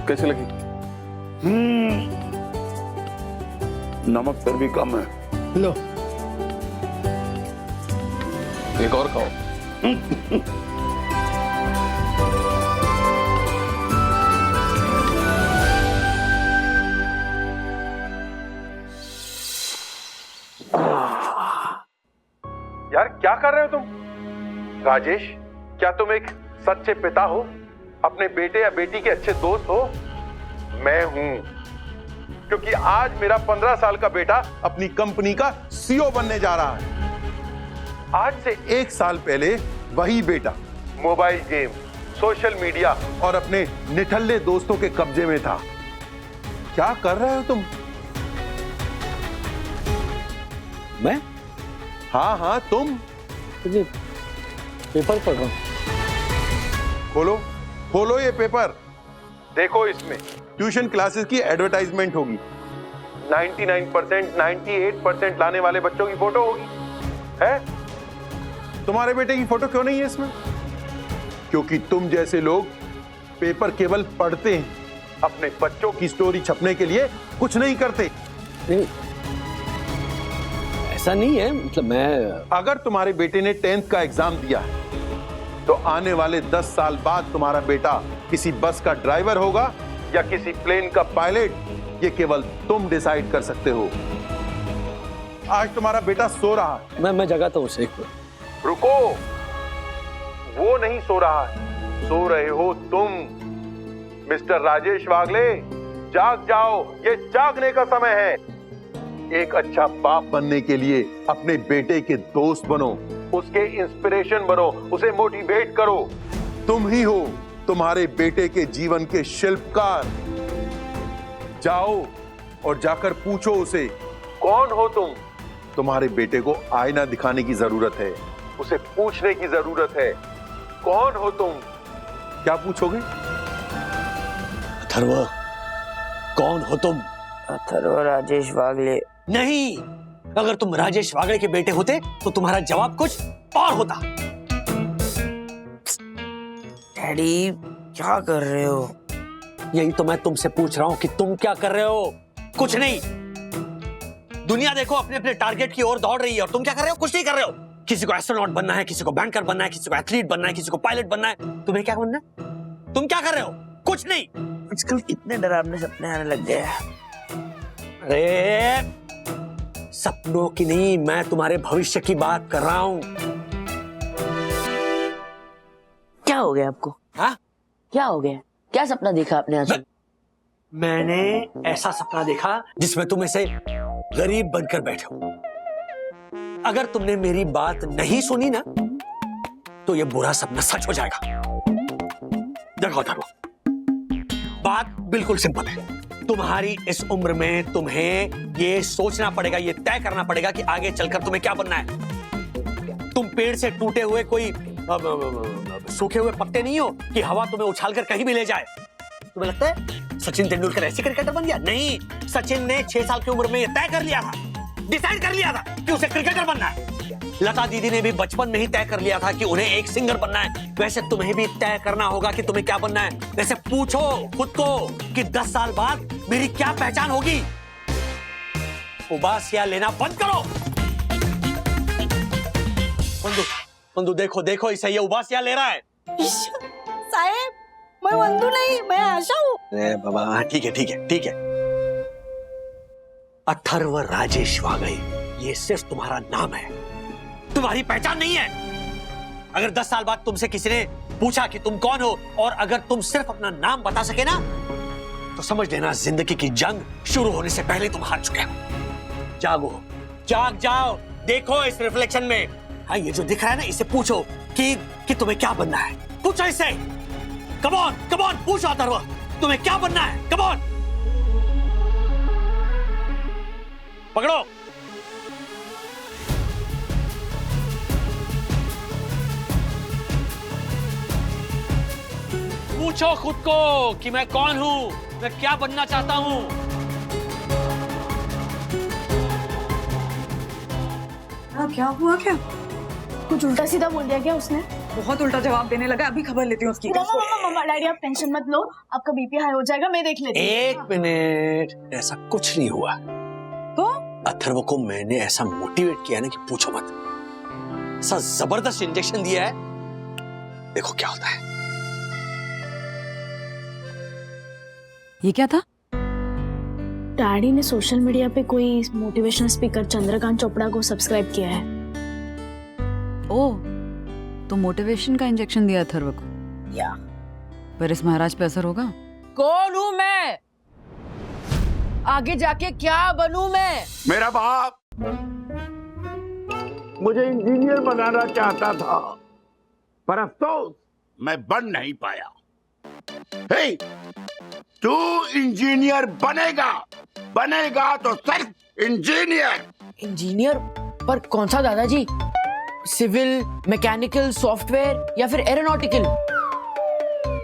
कैसे लगी? नमक पर भी कम है। लो एक और खाओ। यार क्या कर रहे हो तुम? राजेश, क्या तुम एक सच्चे पिता हो? अपने बेटे या बेटी के अच्छे दोस्त हो? मैं हूं, क्योंकि आज मेरा 15 साल का बेटा अपनी कंपनी का सीईओ बनने जा रहा है। आज से 1 साल पहले वही बेटा मोबाइल गेम, सोशल मीडिया और अपने निठल्ले दोस्तों के कब्जे में था। क्या कर रहे हो तुम? मैं? हाँ तुम। पेपर पढ़ रहा हूं। खोलो ये पेपर, देखो इसमें ट्यूशन क्लासेस की एडवर्टाइजमेंट होगी। 99%, 98% लाने वाले बच्चों की फोटो होगी। है? तुम्हारे बेटे की फोटो क्यों नहीं है इसमें? क्योंकि तुम जैसे लोग पेपर केवल पढ़ते हैं, अपने बच्चों की स्टोरी छपने के लिए कुछ नहीं करते। नहीं, ऐसा नहीं है, मतलब मैं। अगर तुम्हारे बेटे ने 10th का एग्जाम दिया है, तो आने वाले 10 साल बाद तुम्हारा बेटा किसी बस का ड्राइवर होगा या किसी प्लेन का पायलट, ये केवल तुम डिसाइड कर सकते हो। आज तुम्हारा बेटा सो रहा है। मैं जगाता हूं उसे। रुको, वो नहीं सो रहा है, सो रहे हो तुम। मिस्टर राजेश वागले, जाग जाओ, ये जागने का समय है। एक अच्छा बाप बनने के लिए अपने बेटे के दोस्त बनो, उसके इंस्पिरेशन बनो, उसे मोटिवेट करो। तुम ही हो तुम्हारे बेटे के जीवन के शिल्पकार। जाओ और जाकर पूछो उसे, कौन हो तुम? तुम्हारे बेटे को आईना दिखाने की जरूरत है, उसे पूछने की जरूरत है, कौन हो तुम? क्या पूछोगे? अथर्व, कौन हो तुम? अथर्व राजेश वागले। नहीं, अगर तुम राजेश वागले के बेटे होते तो तुम्हारा जवाब कुछ और होता। डैडी क्या कर रहे हो? यही तो मैं तुमसे पूछ रहा हूं कि तुम क्या कर रहे हो? कुछ नहीं। दुनिया देखो अपने अपने टारगेट की ओर दौड़ रही है और तुम क्या कर रहे हो? कुछ नहीं कर रहे हो। किसी को एस्ट्रोनॉट बनना है, किसी को बैंकर बनना है, किसी को एथलीट बनना है, किसी को पायलट बनना है। तुम्हें क्या बनना है? तुम क्या कर रहे हो? कुछ नहीं। आजकल कितने डरावने सपने आने लग गए हैं। अरे सपनों की नहीं, मैं तुम्हारे भविष्य की बात कर रहा हूं। क्या हो गया आपको? हाँ? क्या हो गया? क्या सपना देखा आपने आज? मैंने ऐसा सपना देखा जिसमें तुम ऐसे गरीब बनकर बैठे हो। अगर तुमने मेरी बात नहीं सुनी ना तो ये बुरा सपना सच हो जाएगा। देखो देखो, बात बिल्कुल सिंपल है। तुम्हारी इस उम्र में तुम्हें ये सोचना पड़ेगा, ये तय करना पड़ेगा कि आगे चलकर तुम्हें क्या बनना है। तुम पेड़ से टूटे हुए कोई सूखे हुए पत्ते नहीं हो कि हवा तुम्हें उछालकर कहीं भी ले जाए। तुम्हें लगता है सचिन तेंदुलकर ऐसे क्रिकेटर बन गया? नहीं, सचिन ने 6 साल की उम्र में ये तय कर लिया था, डिसाइड कर लिया था कि उसे क्रिकेटर बनना है। लता दीदी ने भी बचपन में ही तय कर लिया था कि उन्हें एक सिंगर बनना है। वैसे तुम्हें भी तय करना होगा कि तुम्हें क्या बनना है। वैसे पूछो खुद को कि 10 साल बाद मेरी क्या पहचान होगी। उबासियां लेना बंद करो। बंधु देखो देखो, इसे ये उबासियां ले रहा है। साहेब, मैं बंधु नहीं, मैं आशा हूँ। अरे बाबा, ठीक है ठीक है ठीक है। अथर्व राजेश वागले, ये सिर्फ तुम्हारा नाम है, तुम्हारी पहचान नहीं है। अगर 10 साल बाद तुमसे किसी ने पूछा कि तुम कौन हो और अगर तुम सिर्फ अपना नाम बता सके ना तो समझ लेना जिंदगी की जंग शुरू होने से पहले तुम हार चुके हो। जागो, जाग जाओ, देखो इस रिफ्लेक्शन में। हाँ, ये जो दिख रहा है ना, इसे पूछो कि तुम्हें क्या बनना है। पूछो इससे। कम ऑन पूछो अथर्व, तुम्हें क्या बनना है? कम ऑन, पकड़ो। पूछो खुद को कि मैं कौन हूं, मैं क्या बनना चाहता हूं। क्या हुआ? क्या कुछ उल्टा सीधा बोल दिया क्या उसने? बहुत उल्टा जवाब देने लगा। अभी खबर लेती हूँ उसकी। मम्मा डैडी आप टेंशन मत लो, आपका बीपी हाई हो जाएगा, मैं देख लेती हूँ। 1 मिनट, ऐसा कुछ नहीं हुआ। तो अथर्व को मैंने ऐसा मोटिवेट किया ना कि पूछो मत। ऐसा जबरदस्त इंजेक्शन दिया है, देखो क्या होता है। ये क्या था? डैडी ने सोशल मीडिया पे कोई मोटिवेशनल स्पीकर चंद्रकांत चोपड़ा को सब्सक्राइब किया है। ओह, तो मोटिवेशन का इंजेक्शन दिया अथर्व को। या पर इस महाराज पे असर होगा? कौन हूँ मैं? आगे जाके क्या बनूं मैं? मेरा बाप मुझे इंजीनियर बनाना चाहता था, पर अफसोस मैं बन नहीं पाया। हे, तू इंजीनियर बनेगा तो सिर्फ इंजीनियर। इंजीनियर? पर कौन सा दादाजी? सिविल, मैकेनिकल, सॉफ्टवेयर या फिर एरोनॉटिकल?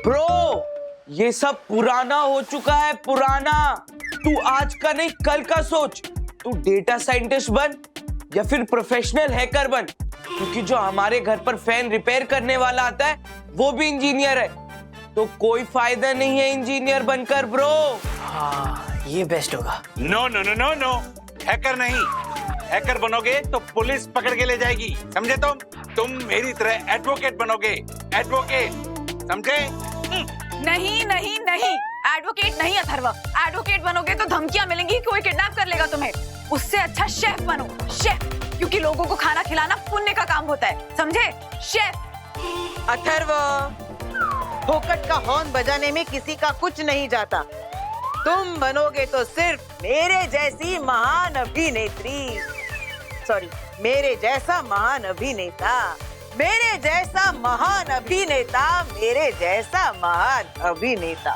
ब्रो, ये सब पुराना हो चुका है, पुराना। तू आज का नहीं कल का सोच। तू डेटा साइंटिस्ट बन या फिर प्रोफेशनल हैकर बन, क्योंकि जो हमारे घर पर फैन रिपेयर करने वाला आता है वो भी इंजीनियर है। तो कोई फायदा नहीं है इंजीनियर बनकर ब्रो। हाँ, ये बेस्ट होगा। No no no no no, hacker नहीं। हैकर बनोगे तो पुलिस पकड़ के ले जाएगी, समझे? तुम मेरी तरह एडवोकेट बनोगे, एडवोकेट, समझे? नहीं नहीं नहीं, एडवोकेट नहीं अथर्व। एडवोकेट बनोगे तो धमकियां मिलेंगी, कोई किडनैप कर लेगा तुम्हें। उससे अच्छा शेफ बनो, शेफ, क्योंकि लोगों को खाना खिलाना पुण्य का काम होता है, समझे? शेफ। अथर्व, फोकट का हॉर्न बजाने में किसी का कुछ नहीं जाता। तुम बनोगे तो सिर्फ मेरे जैसी महान अभिनेत्री, सॉरी, मेरे जैसा महान अभिनेता, मेरे जैसा महान अभिनेता, मेरे जैसा महान अभिनेता।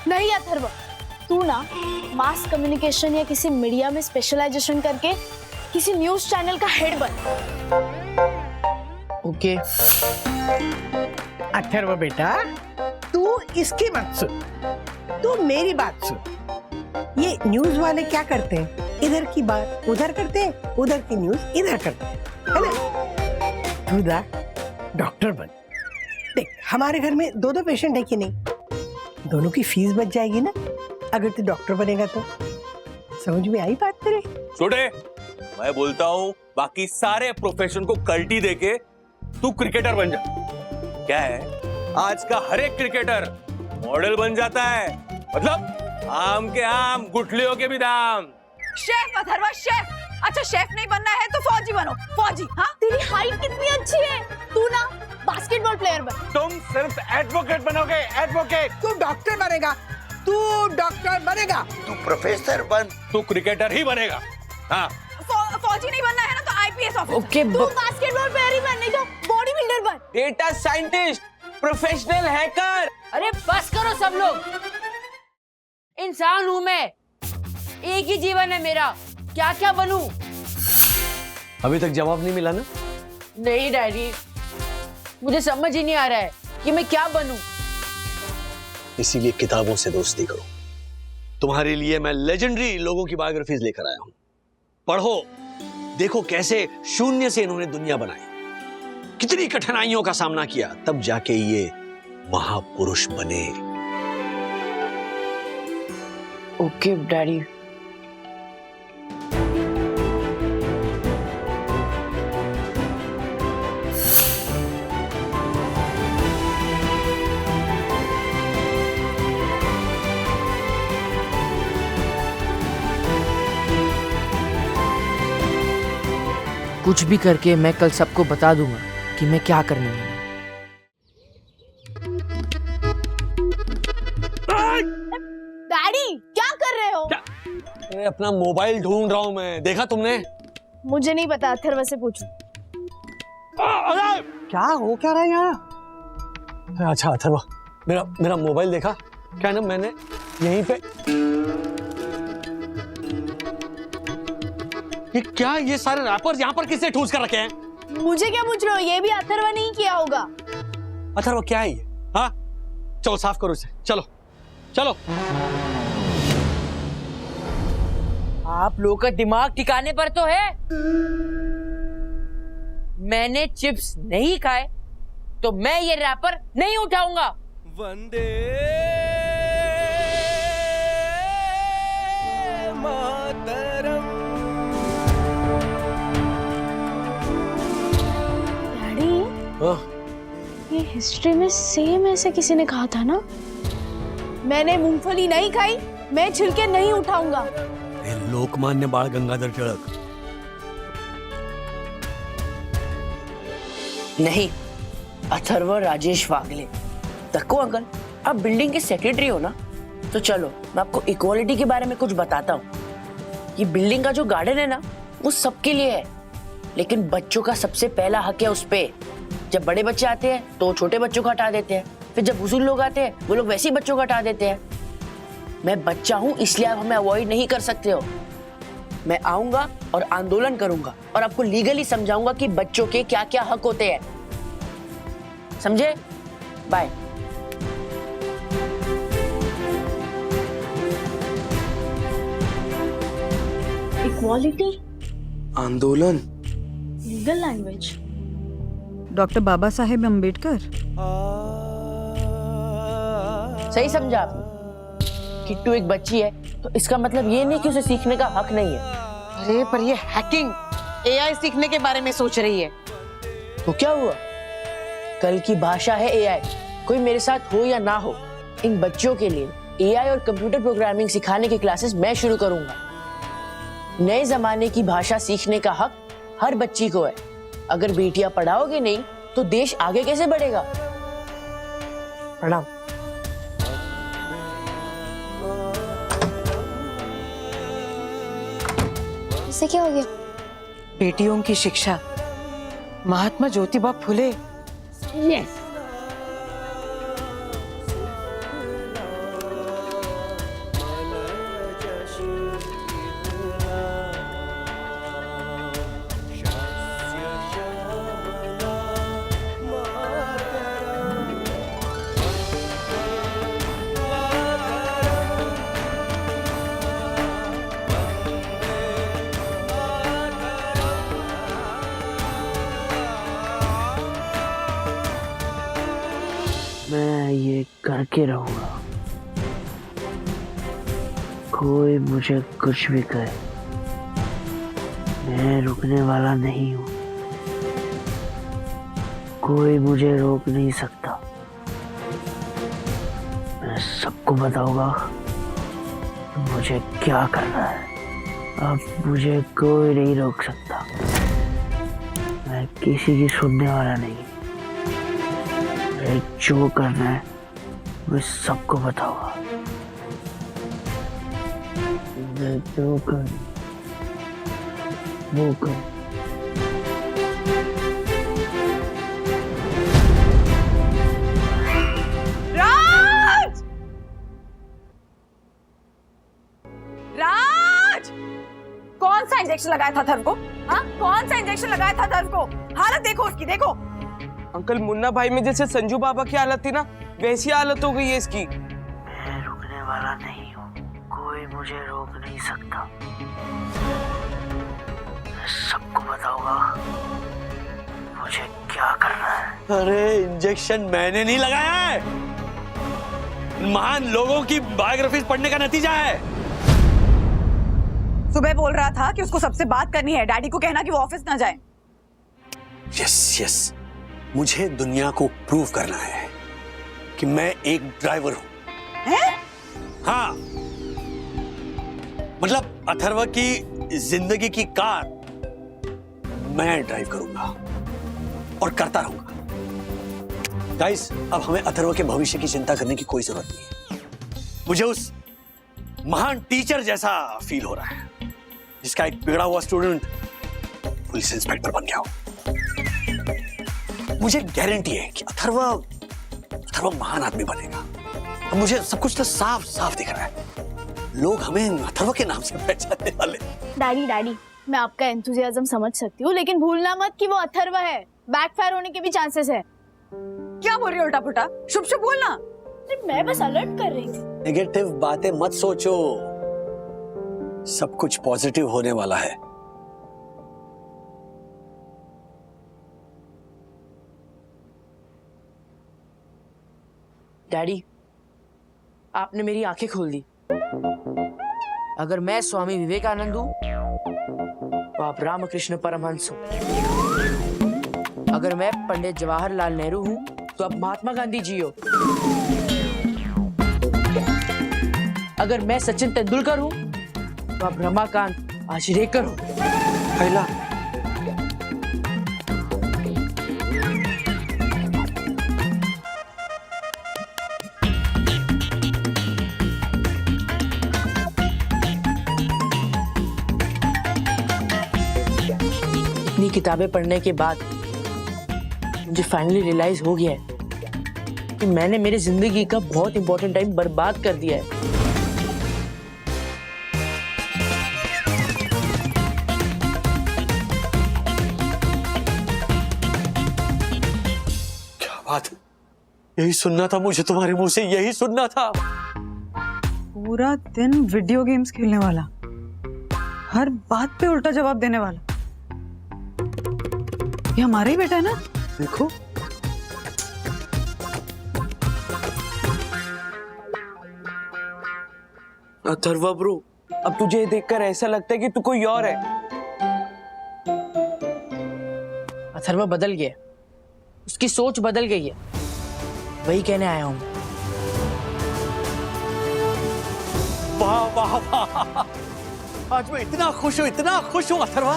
नहीं अथर्व, तू ना मास कम्युनिकेशन या किसी मीडिया में स्पेशलाइजेशन करके किसी न्यूज चैनल का हेड बन। ओके अथर्व बेटा, तू इसकी मत सुन, तू मेरी बात सुन। ये न्यूज वाले क्या करते हैं? इधर की बात उधर करते हैं, उधर की न्यूज इधर करते हैं, है ना? तू जा डॉक्टर बन। देख, हमारे घर में 2 पेशेंट है कि नहीं? दोनों की फीस बच जाएगी ना अगर तू डॉक्टर बनेगा तो। समझ में आई बात तेरे? छोटे, मैं बोलता हूँ बाकी सारे प्रोफेशन को कल्टी देके तू क्रिकेटर बन जा। क्या है, आज का हर एक क्रिकेटर मॉडल बन जाता है, मतलब आम के आम, गुठलियों के भी दाम। Chef Atharva, chef. अच्छा शेफ नहीं बनना है तो फौजी बनो, फौजी। हाँ, तेरी हाइट कितनी अच्छी है, तू ना बास्केटबॉल प्लेयर बन। तुम सिर्फ एडवोकेट बनोगे, एडवोकेट। तू डॉक्टर बनेगा, तू डॉक्टर बनेगा। तू प्रोफेसर बन। तू क्रिकेटर ही बनेगा। हाँ, फौजी नहीं बनना है ना तो आईपीएस ऑफिसर। ओके तू बास्केटबॉल प्लेयर ही बन, नहीं तो बॉडी बिल्डर बन। Data scientist, professional hacker. अरे बस करो सब लोग, इंसान हूं मैं, एक ही जीवन है मेरा, क्या क्या बनूं? अभी तक जवाब नहीं मिला ना? नहीं डैडी, मुझे समझ ही नहीं आ रहा है कि मैं क्या बनूं। इसीलिए किताबों से दोस्ती करो। तुम्हारे लिए मैं लेजेंडरी लोगों की बायोग्राफीज लेकर आया हूं। पढ़ो, देखो कैसे शून्य से इन्होंने दुनिया बनाई, कितनी कठिनाइयों का सामना किया, तब जाके ये महापुरुष बने। Okay daddy. कुछ भी करके मैं कल सबको बता दूंगा कि मैं क्या करने वाला हूं। डैडी क्या कर रहे हो? अरे अपना मोबाइल ढूंढ रहा हूं मैं, देखा तुमने? मुझे नहीं पता, अथर्व से पूछो। क्या हो क्या रहा है यहाँ? अच्छा अथर्व, मेरा मोबाइल देखा क्या ना मैंने यहीं पे। ये क्या, ये सारे रैपर्स यहाँ पर किसने ठूस कर रखे हैं? मुझे क्या पूछ रहे हो? ये भी अथर्व नहीं किया होगा। अथर्व क्या है ये? हाँ चलो साफ करो इसे, चलो चलो। आप लोगों का दिमाग ठिकाने पर तो है? मैंने चिप्स नहीं खाए तो मैं ये रैपर नहीं उठाऊंगा। वंदे मातरम। डैडी, ये हिस्ट्री में सेम ऐसे किसी ने कहा था ना? मैंने मूंगफली नहीं खाई, मैं छिलके नहीं उठाऊंगा। लोकमान्य बाल गंगाधर तिलक। नहीं, अथर्व राजेश वागले। तको अंकल, आप बिल्डिंग के सेक्रेटरी हो ना, तो चलो मैं आपको इक्वालिटी के बारे में कुछ बताता हूँ। ये बिल्डिंग का जो गार्डन है ना, वो सबके लिए है, लेकिन बच्चों का सबसे पहला हक है उस पे। जब बड़े बच्चे आते हैं तो छोटे बच्चों को हटा देते हैं, फिर जब बुजुर्ग लोग आते हैं वो लोग वैसे ही बच्चों को हटा देते हैं। मैं बच्चा हूँ इसलिए आप हमें अवॉइड नहीं कर सकते हो। मैं आऊंगा और आंदोलन करूंगा और आपको लीगली समझाऊंगा कि बच्चों के क्या क्या हक होते हैं, समझे? बाय। इक्वालिटी, आंदोलन, legal language. Doctor Baba Saheb Ambedkar. सही समझा आपने। किट्टू एक बच्ची है तो इसका मतलब ये नहीं कि उसे सीखने का हक नहीं है। अरे पर ये हैकिंग, एआई सीखने के बारे में सोच रही है। तो क्या हुआ? कल की भाषा है एआई। कोई मेरे साथ हो या ना हो, इन बच्चों के लिए एआई और कंप्यूटर प्रोग्रामिंग सिखाने की क्लासेस मैं शुरू करूंगा। नए जमाने की भाषा सीखने का हक हर बच्ची को है। अगर बेटियां पढ़ाओगे नहीं तो देश आगे कैसे बढ़ेगा? प्रणाम। इससे क्या हो गया? बेटियों की शिक्षा, महात्मा ज्योतिबा फुले। यस। मैं ये करके रहूंगा, कोई मुझे कुछ भी कहे, मैं रुकने वाला नहीं हूं। कोई मुझे रोक नहीं सकता। मैं सबको बताऊंगा मुझे क्या करना है। अब मुझे कोई नहीं रोक सकता। मैं किसी की सुनने वाला नहीं। मैं जो करना है मैं सबको बताऊंगा। मैं जो कर वो कर। राज! राज! कौन सा इंजेक्शन लगाया था धर्म को? हाँ, कौन सा इंजेक्शन लगाया था धर्म को? हालत देखो उसकी, देखो। अंकल, मुन्ना भाई में जैसे संजू बाबा की हालत थी ना, वैसी हालत हो गई है इसकी। मैं रुकने वाला नहीं हूँ। कोई मुझे रोक नहीं सकता। मैं सबको बताऊंगा मुझे क्या करना है। अरे इंजेक्शन मैंने नहीं लगाया है, महान लोगों की बायोग्राफीज पढ़ने का नतीजा है। सुबह बोल रहा था कि उसको सबसे बात करनी है, डैडी को कहना कि वो ऑफिस ना जाए। यस, मुझे दुनिया को प्रूव करना है कि मैं एक ड्राइवर हूं। हाँ, मतलब अथर्व की जिंदगी की कार मैं ड्राइव करूंगा और करता रहूंगा। गाइस, अब हमें अथर्व के भविष्य की चिंता करने की कोई जरूरत नहीं है। मुझे उस महान टीचर जैसा फील हो रहा है जिसका एक बिगड़ा हुआ स्टूडेंट पुलिस इंस्पेक्टर बन गया हो। मुझे गारंटी है कि अथर्व महान आदमी बनेगा। अब मुझे सब कुछ तो साफ साफ दिख रहा है। लोग हमें अथर्व के नाम से पहचानने वाले। डैडी, मैं आपका एंथुसियाज्म समझ सकती हूँ, लेकिन भूलना मत कि वो अथर्व है। बैकफायर होने के भी चांसेस है। क्या बोल रही हो उल्टा पुल्टा? शुभ शुभ बोलना। मैं बस अलर्ट कर रही थी। नेगेटिव बातें मत सोचो, सब कुछ पॉजिटिव होने वाला है। डैडी, आपने मेरी आंखें खोल दी। अगर मैं स्वामी विवेकानंद हूं तो आप रामकृष्ण परमहंस हो। अगर मैं पंडित जवाहरलाल नेहरू हूं तो आप महात्मा गांधी जी हो। अगर मैं सचिन तेंदुलकर हूं तो आप रमाकांत आचरेकर हो। पहला इतनी किताबें पढ़ने के बाद मुझे फाइनली रियलाइज हो गया है कि मैंने मेरी जिंदगी का बहुत इंपॉर्टेंट टाइम बर्बाद कर दिया है। क्या बात, यही सुनना था मुझे तुम्हारे मुंह से, यही सुनना था। पूरा दिन वीडियो गेम्स खेलने वाला, हर बात पे उल्टा जवाब देने वाला। ये हमारा ही बेटा है ना? देखो, अथर्व ब्रो, अब तुझे देखकर ऐसा लगता है कि तू कोई और है। अथर्व बदल गया, उसकी सोच बदल गई है, वही कहने आया हूं। वाह वाह वाह, आज मैं इतना खुश हूं अथर्व।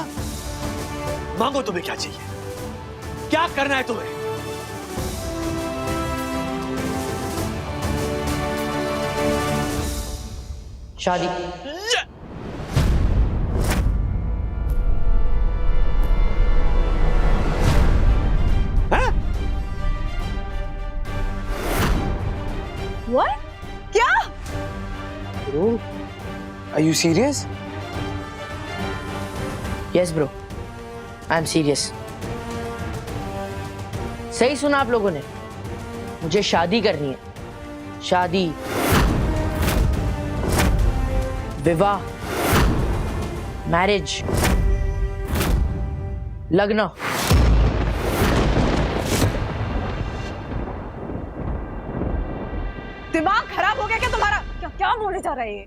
मांगो तुम्हें क्या चाहिए, क्या करना है तुम्हें? शादी। What? क्या? Bro, are you serious? Yes bro, I'm serious. सही सुना आप लोगों ने, मुझे शादी करनी है। शादी, विवाह, मैरिज, लग्न। दिमाग खराब हो गया क्या तुम्हारा? क्या बोले जा रहे हैं?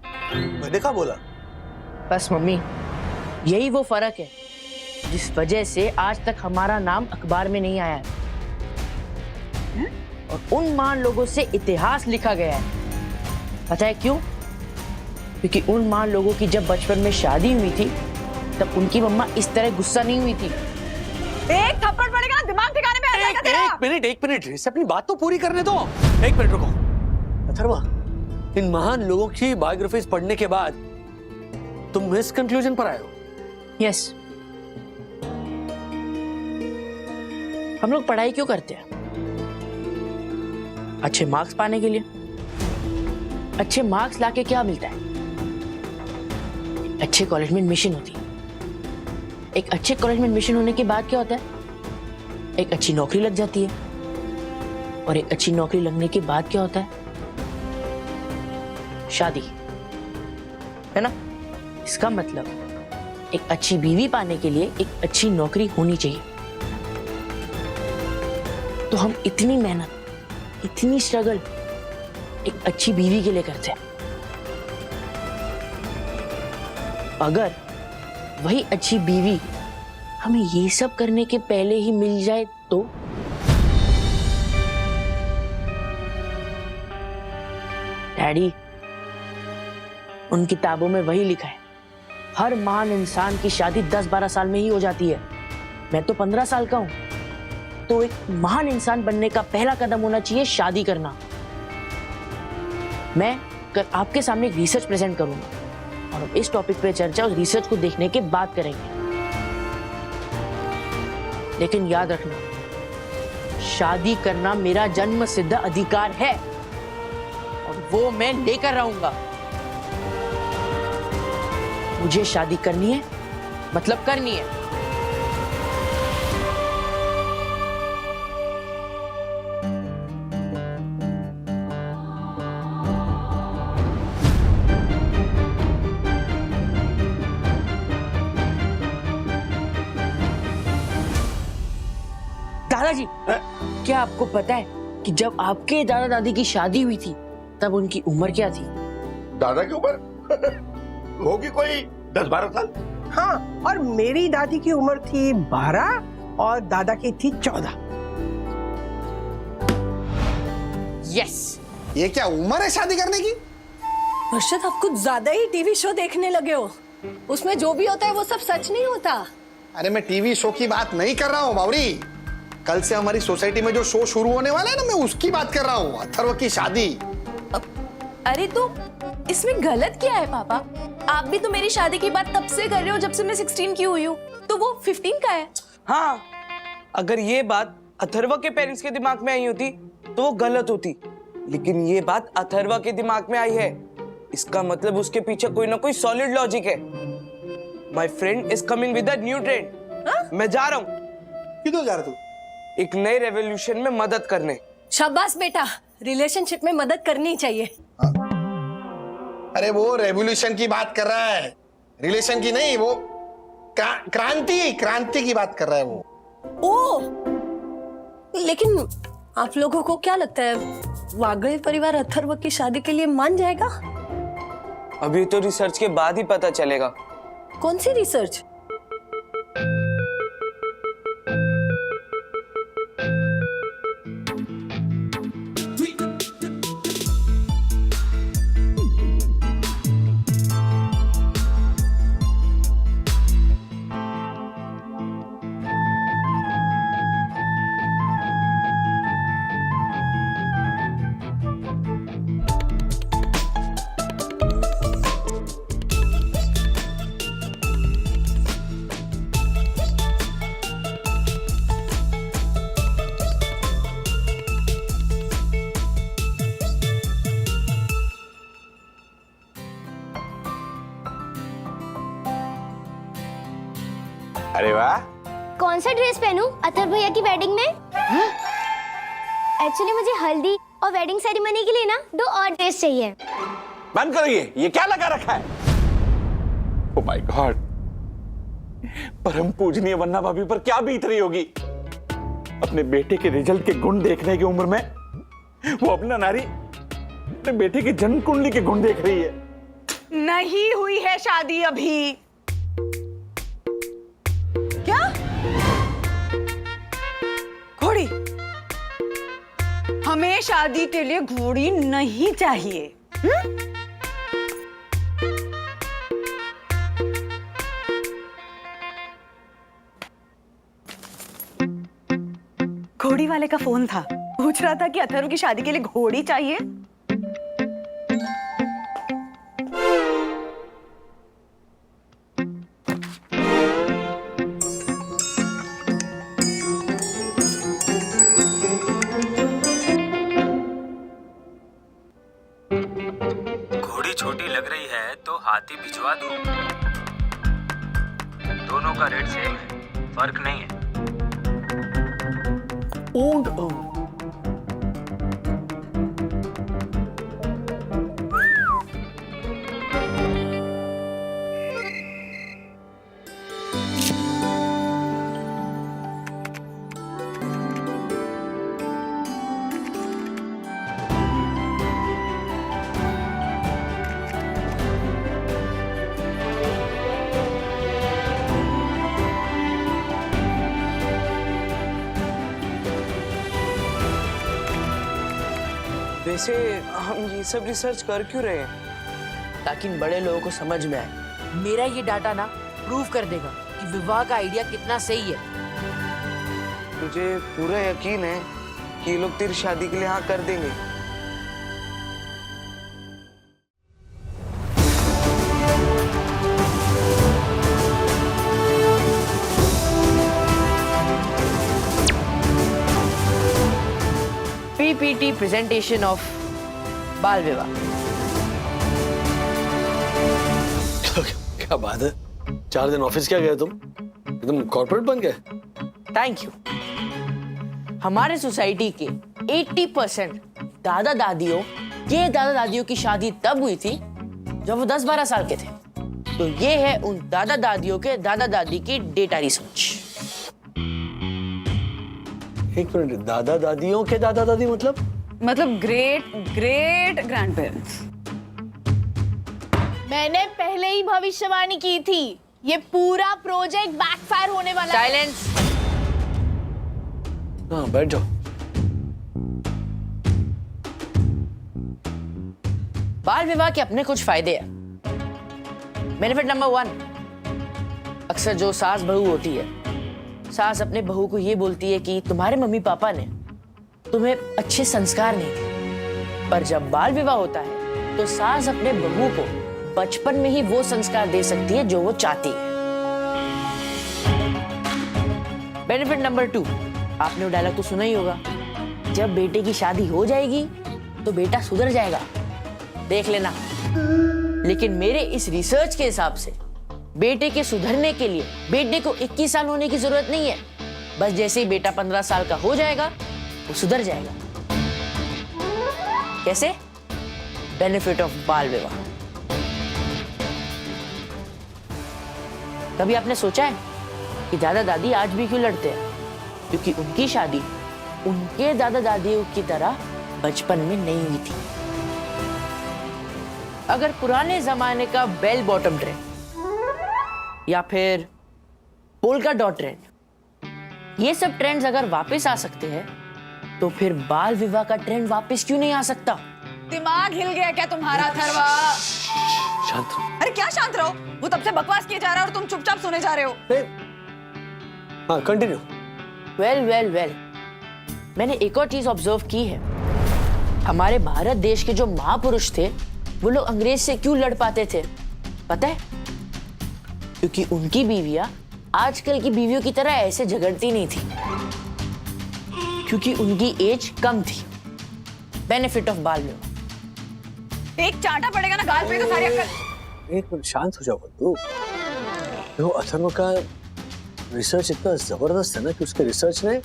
मैंने क्या बोला? बस मम्मी, यही वो फर्क है जिस वजह से आज तक हमारा नाम अखबार में नहीं आया है और उन महान लोगों से इतिहास लिखा गया है। पता है क्यों? क्योंकि उन माँ लोगों की जब बचपन में शादी हुई थी तब उनकी मम्मा इस तरह गुस्सा नहीं हुई थी। एक थप्पड़ पड़ेगा ना दिमाग ठिकाने में आ जाएगा तेरा। एक मिनट इसे अपनी बात तो पूरी करने दो। एक मिनट रुको। अथर्वा, इन महान लोगों की बायोग्राफीज पढ़ने के बाद तुम इस कंक्लूजन पर आए हो? यस। हम लोग पढ़ाई क्यों करते हैं? अच्छे मार्क्स पाने के लिए। अच्छे मार्क्स लाके क्या मिलता है? अच्छे कॉलेज में एडमिशन होती है। एक अच्छे कॉलेज में एडमिशन होने के बाद क्या होता है? एक अच्छी नौकरी लग जाती है। और एक अच्छी नौकरी लगने के बाद क्या होता है? शादी, है ना? इसका मतलब एक अच्छी बीवी पाने के लिए एक अच्छी नौकरी होनी चाहिए। तो हम इतनी मेहनत, इतनी स्ट्रगल एक अच्छी बीवी के लिए करते हैं। अगर वही अच्छी बीवी हमें ये सब करने के पहले ही मिल जाए तो? डैडी, उन किताबों में वही लिखा है, हर महान इंसान की शादी 10-12 साल में ही हो जाती है। मैं तो 15 साल का हूं। तो एक महान इंसान बनने का पहला कदम होना चाहिए शादी करना। मैं कल आपके सामने एक रिसर्च प्रेजेंट करूंगा और हम इस टॉपिक पे चर्चा उस रिसर्च को देखने के बाद करेंगे। लेकिन याद रखना, शादी करना मेरा जन्म सिद्ध अधिकार है और वो मैं लेकर रहूंगा। मुझे शादी करनी है मतलब करनी है। दादाजी, क्या आपको पता है कि जब आपके दादा दादी की शादी हुई थी तब उनकी उम्र क्या थी? दादा की उम्र होगी कोई 10-12 साल। हाँ, और मेरी दादी की उम्र थी 12 और दादा की थी 14। यस। ये क्या उम्र है शादी करने की? हर्षद, आप कुछ ज्यादा ही टीवी शो देखने लगे हो। उसमें जो भी होता है वो सब सच नहीं होता। अरे मैं टीवी शो की बात नहीं कर रहा हूँ बावरी। कल से हमारी सोसाइटी में जो शो शुरू होने वाला है ना, मैं उसकी बात कर रहा हूँ। अथर्व की शादी। अरे तो इसमें गलत क्या है पापा? आप भी तो मेरी शादी की बात तब से कर रहे हो जब से मैं 16 की हुई हूँ, तो वो 15 का है। हाँ, अगर ये बात अथर्वा के पेरेंट्स के दिमाग में आई होती तो वो गलत होती, लेकिन ये बात अथर्वा के दिमाग में आई है, इसका मतलब उसके पीछे कोई ना कोई सॉलिड लॉजिक है। My friend is coming with a new trend. मैं जा रहा हूँ। किधर जा रहा तू? एक नए रेवोल्यूशन में मदद करने। शाबाश बेटा, रिलेशनशिप में मदद करनी चाहिए। अरे वो रेवोल्यूशन की बात कर रहा है, रिलेशन की नहीं। वो क्रांति की बात कर रहा है वो। ओ, लेकिन आप लोगों को क्या लगता है, वागले परिवार अथर्व की शादी के लिए मान जाएगा? अभी तो रिसर्च के बाद ही पता चलेगा। कौन सी रिसर्च? अरे वाह, कौन सा ड्रेस पहनूं अथर्व भैया की वेडिंग में? एक्चुअली मुझे हल्दी और वेडिंग सेरेमनी के लिए ना 2 और ड्रेस चाहिए। बंद करो ये क्या लगा रखा है? ओह माय गॉड, परम पूजनीय वन्ना भाभी पर क्या बीत रही होगी। अपने बेटे के रिजल्ट के गुण देखने की उम्र में वो अपना नारी अपने बेटे की जन्म कुंडली के गुण देख रही है। नहीं हुई है शादी अभी। क्या? घोड़ी? हमें शादी के लिए घोड़ी नहीं चाहिए। घोड़ी वाले का फोन था, पूछ रहा था कि अथर्व की शादी के लिए घोड़ी चाहिए। घोड़ी छोटी लग रही है तो हाथी भिजवा दूं। दोनों का रेट सेम है, फर्क नहीं है। ऊंट वैसे हम ये सब रिसर्च कर क्यों रहे हैं? ताकि इन बड़े लोगों को समझ में आए। मेरा ये डाटा ना प्रूव कर देगा कि विवाह का आइडिया कितना सही है। मुझे पूरा यकीन है कि ये लोग तेरी शादी के लिए हाँ कर देंगे। PPT प्रेजेंटेशन ऑफ बाल विवाह। क्या बात है, 4 दिन ऑफिस क्या गए तुम, एकदम कॉर्पोरेट बन गए। Thank you. हमारे सोसाइटी के 80% दादा दादियों की शादी तब हुई थी जब वो 10-12 साल के थे। तो ये है उन दादा दादियों के दादा दादी की डेटा रिसर्च। एक मिनट, दादा दादियों के दादा दादी मतलब ग्रेट ग्रेट ग्रैंड पेरेंट्स। मैंने पहले ही भविष्यवाणी की थी, ये पूरा प्रोजेक्ट बैकफायर होने वाला है। साइलेंस। हाँ बैठ जाओ। बाल विवाह के अपने कुछ फायदे हैं। बेनिफिट नंबर 1, अक्सर जो सास बहू होती है, सास अपने बहू को ये बोलती है कि तुम्हारे मम्मी पापा ने तुम्हें अच्छे संस्कार नहीं दिए। पर जब बाल विवाह होता है तो सास अपने बहू को बचपन में ही वो संस्कार दे सकती है जो वो चाहती है। बेनिफिट नंबर 2, आपने वो डायलॉग तो सुना ही होगा, जब बेटे की शादी हो जाएगी तो बेटा सुधर जाएगा, देख लेना। लेकिन मेरे इस रिसर्च के हिसाब से बेटे के सुधरने के लिए बेटे को 21 साल होने की जरूरत नहीं है। बस जैसे ही बेटा 15 साल का हो जाएगा वो सुधर जाएगा। कैसे? बेनिफिट ऑफ बाल विवाह। कभी आपने सोचा है कि दादा दादी आज भी क्यों लड़ते हैं? क्योंकि उनकी शादी उनके दादा दादियों की तरह बचपन में नहीं हुई थी। अगर पुराने जमाने का बेल बॉटम ट्रेंड या फिर पोल्का डॉट ट्रेंड, ये सब ट्रेंड्स अगर वापस आ सकते हैं तो फिर बाल विवाह का ट्रेंड वापस क्यों नहीं आ सकता? दिमाग हिल गया क्या तुम्हारा अथर्व? शांत। अरे क्या शांत रहो, वो तब से बकवास किए जा रहा है और तुम चुपचाप सुने जा रहे हो। हाँ कंटिन्यू। वेल, मैंने एक और चीज ऑब्जर्व की है। हमारे भारत देश के जो महापुरुष थे वो लोग अंग्रेज से क्यों लड़ पाते थे पता है? क्योंकि उनकी बीवियां आजकल की बीवियों की तरह ऐसे झगड़ती नहीं थी, क्योंकि उनकी एज कम थी। बेनिफिट ऑफ बाल विवाह। एक चांटा पड़ेगा ना गाल पे तो सारी अक्ल। एक मिनट शांत हो जाओ बंधु। देखो अथर्व का रिसर्च इतना जबरदस्त है ना कि उसके रिसर्च ने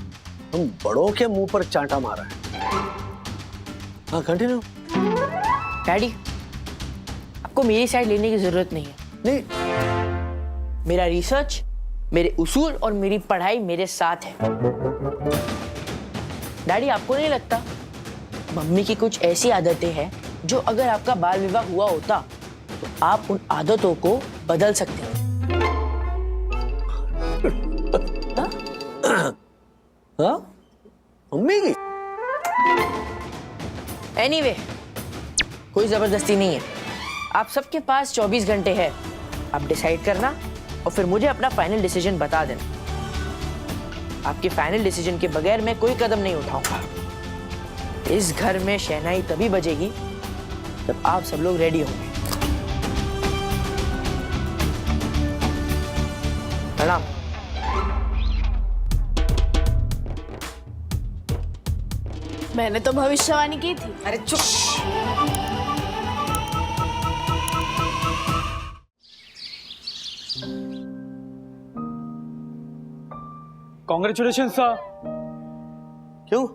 हम बड़ों के मुंह पर चांटा मारा है। हाँ कंटिन्यू। डैडी, आपको मेरी साइड लेने की जरूरत नहीं है। नहीं, मेरा रिसर्च, मेरे उसूल और मेरी पढ़ाई मेरे साथ है। डैडी, आपको नहीं लगता मम्मी की कुछ ऐसी आदतें हैं जो अगर आपका बाल विवाह हुआ होता तो आप उन आदतों को बदल सकते हैं? हाँ? मम्मी की? एनीवे, कोई जबरदस्ती नहीं है। आप सबके पास 24 घंटे है। आप डिसाइड करना और फिर मुझे अपना फाइनल डिसीजन बता देना। आपके फाइनल डिसीजन के बगैर मैं कोई कदम नहीं उठाऊंगा। इस घर में शहनाई तभी बजेगी जब आप सब लोग रेडी होंगे। प्रणाम। मैंने तो भविष्यवाणी की थी। अरे चुप। Congratulation sir. क्यों?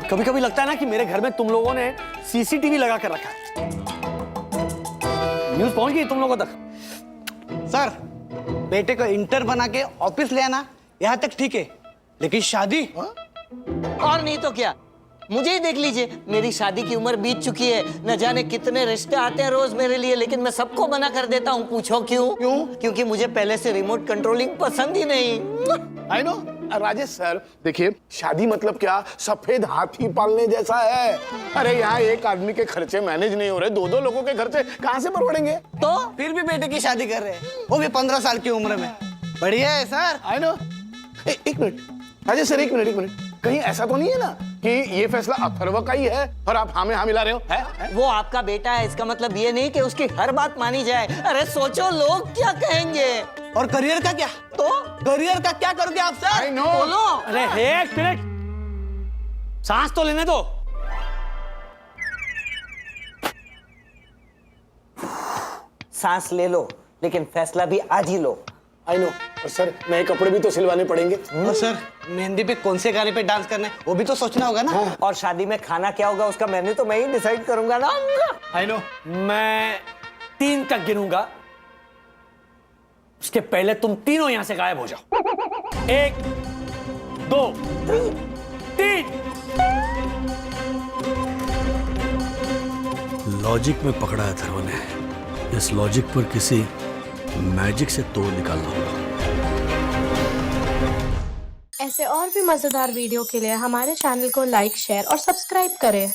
कभी कभी लगता है ना कि मेरे घर में तुम लोगों ने सीसीटीवी लगा कर रखा है। न्यूज़ पहुंच गई तुम लोगों तक? सर, बेटे को इंटर बना के ऑफिस ले आना यहाँ तक ठीक है, लेकिन शादी? और नहीं तो क्या, मुझे ही देख लीजिए, मेरी शादी की उम्र बीत चुकी है। न जाने कितने रिश्ते आते हैं रोज मेरे लिए, लेकिन मैं सबको मना कर देता हूँ। पूछो क्यों? क्योंकि मुझे पहले से रिमोट कंट्रोलिंग पसंद ही नहीं। आई नो राजेश सर, देखिए शादी मतलब क्या, सफेद हाथी पालने जैसा है। अरे यहाँ एक आदमी के खर्चे मैनेज नहीं हो रहे, दो लोगों के खर्चे कहाँ से परवड़ेंगे? तो फिर भी बेटे की शादी कर रहे हैं, वो भी 15 साल की उम्र में। बढ़िया है सर। I know. एक मिनट राजेश सर, एक मिनट, कहीं ऐसा तो नहीं है ना कि ये फैसला अथर्व का ही है और आप हाँ में हाँ मिला रहे हो? है? वो आपका बेटा है, इसका मतलब ये नहीं कि उसकी हर बात मानी जाए। अरे सोचो लोग क्या कहेंगे। और करियर का क्या? तो करियर का क्या करोगे आप सर? बोलो। अरे एक मिनट, सांस तो लेने दो। सांस ले लो, लेकिन फैसला भी आज ही लो। I know. और सर नए कपड़े भी तो सिलवाने पड़ेंगे। और सर मेहंदी पे कौन से गाने पे डांस करना है वो भी तो सोचना होगा ना। और शादी में खाना क्या होगा उसका मेन्यू तो मैं ही डिसाइड करूंगा ना। I know. मैं 3 तक गिनूंगा, उसके पहले तुम तीनों यहां से गायब हो जाओ। 1 2 3। लॉजिक में पकड़ा है अथर्व ने, इस लॉजिक पर किसी मैजिक से तोड़ निकालना होगा। ऐसे और भी मजेदार वीडियो के लिए हमारे चैनल को लाइक, शेयर और सब्सक्राइब करें।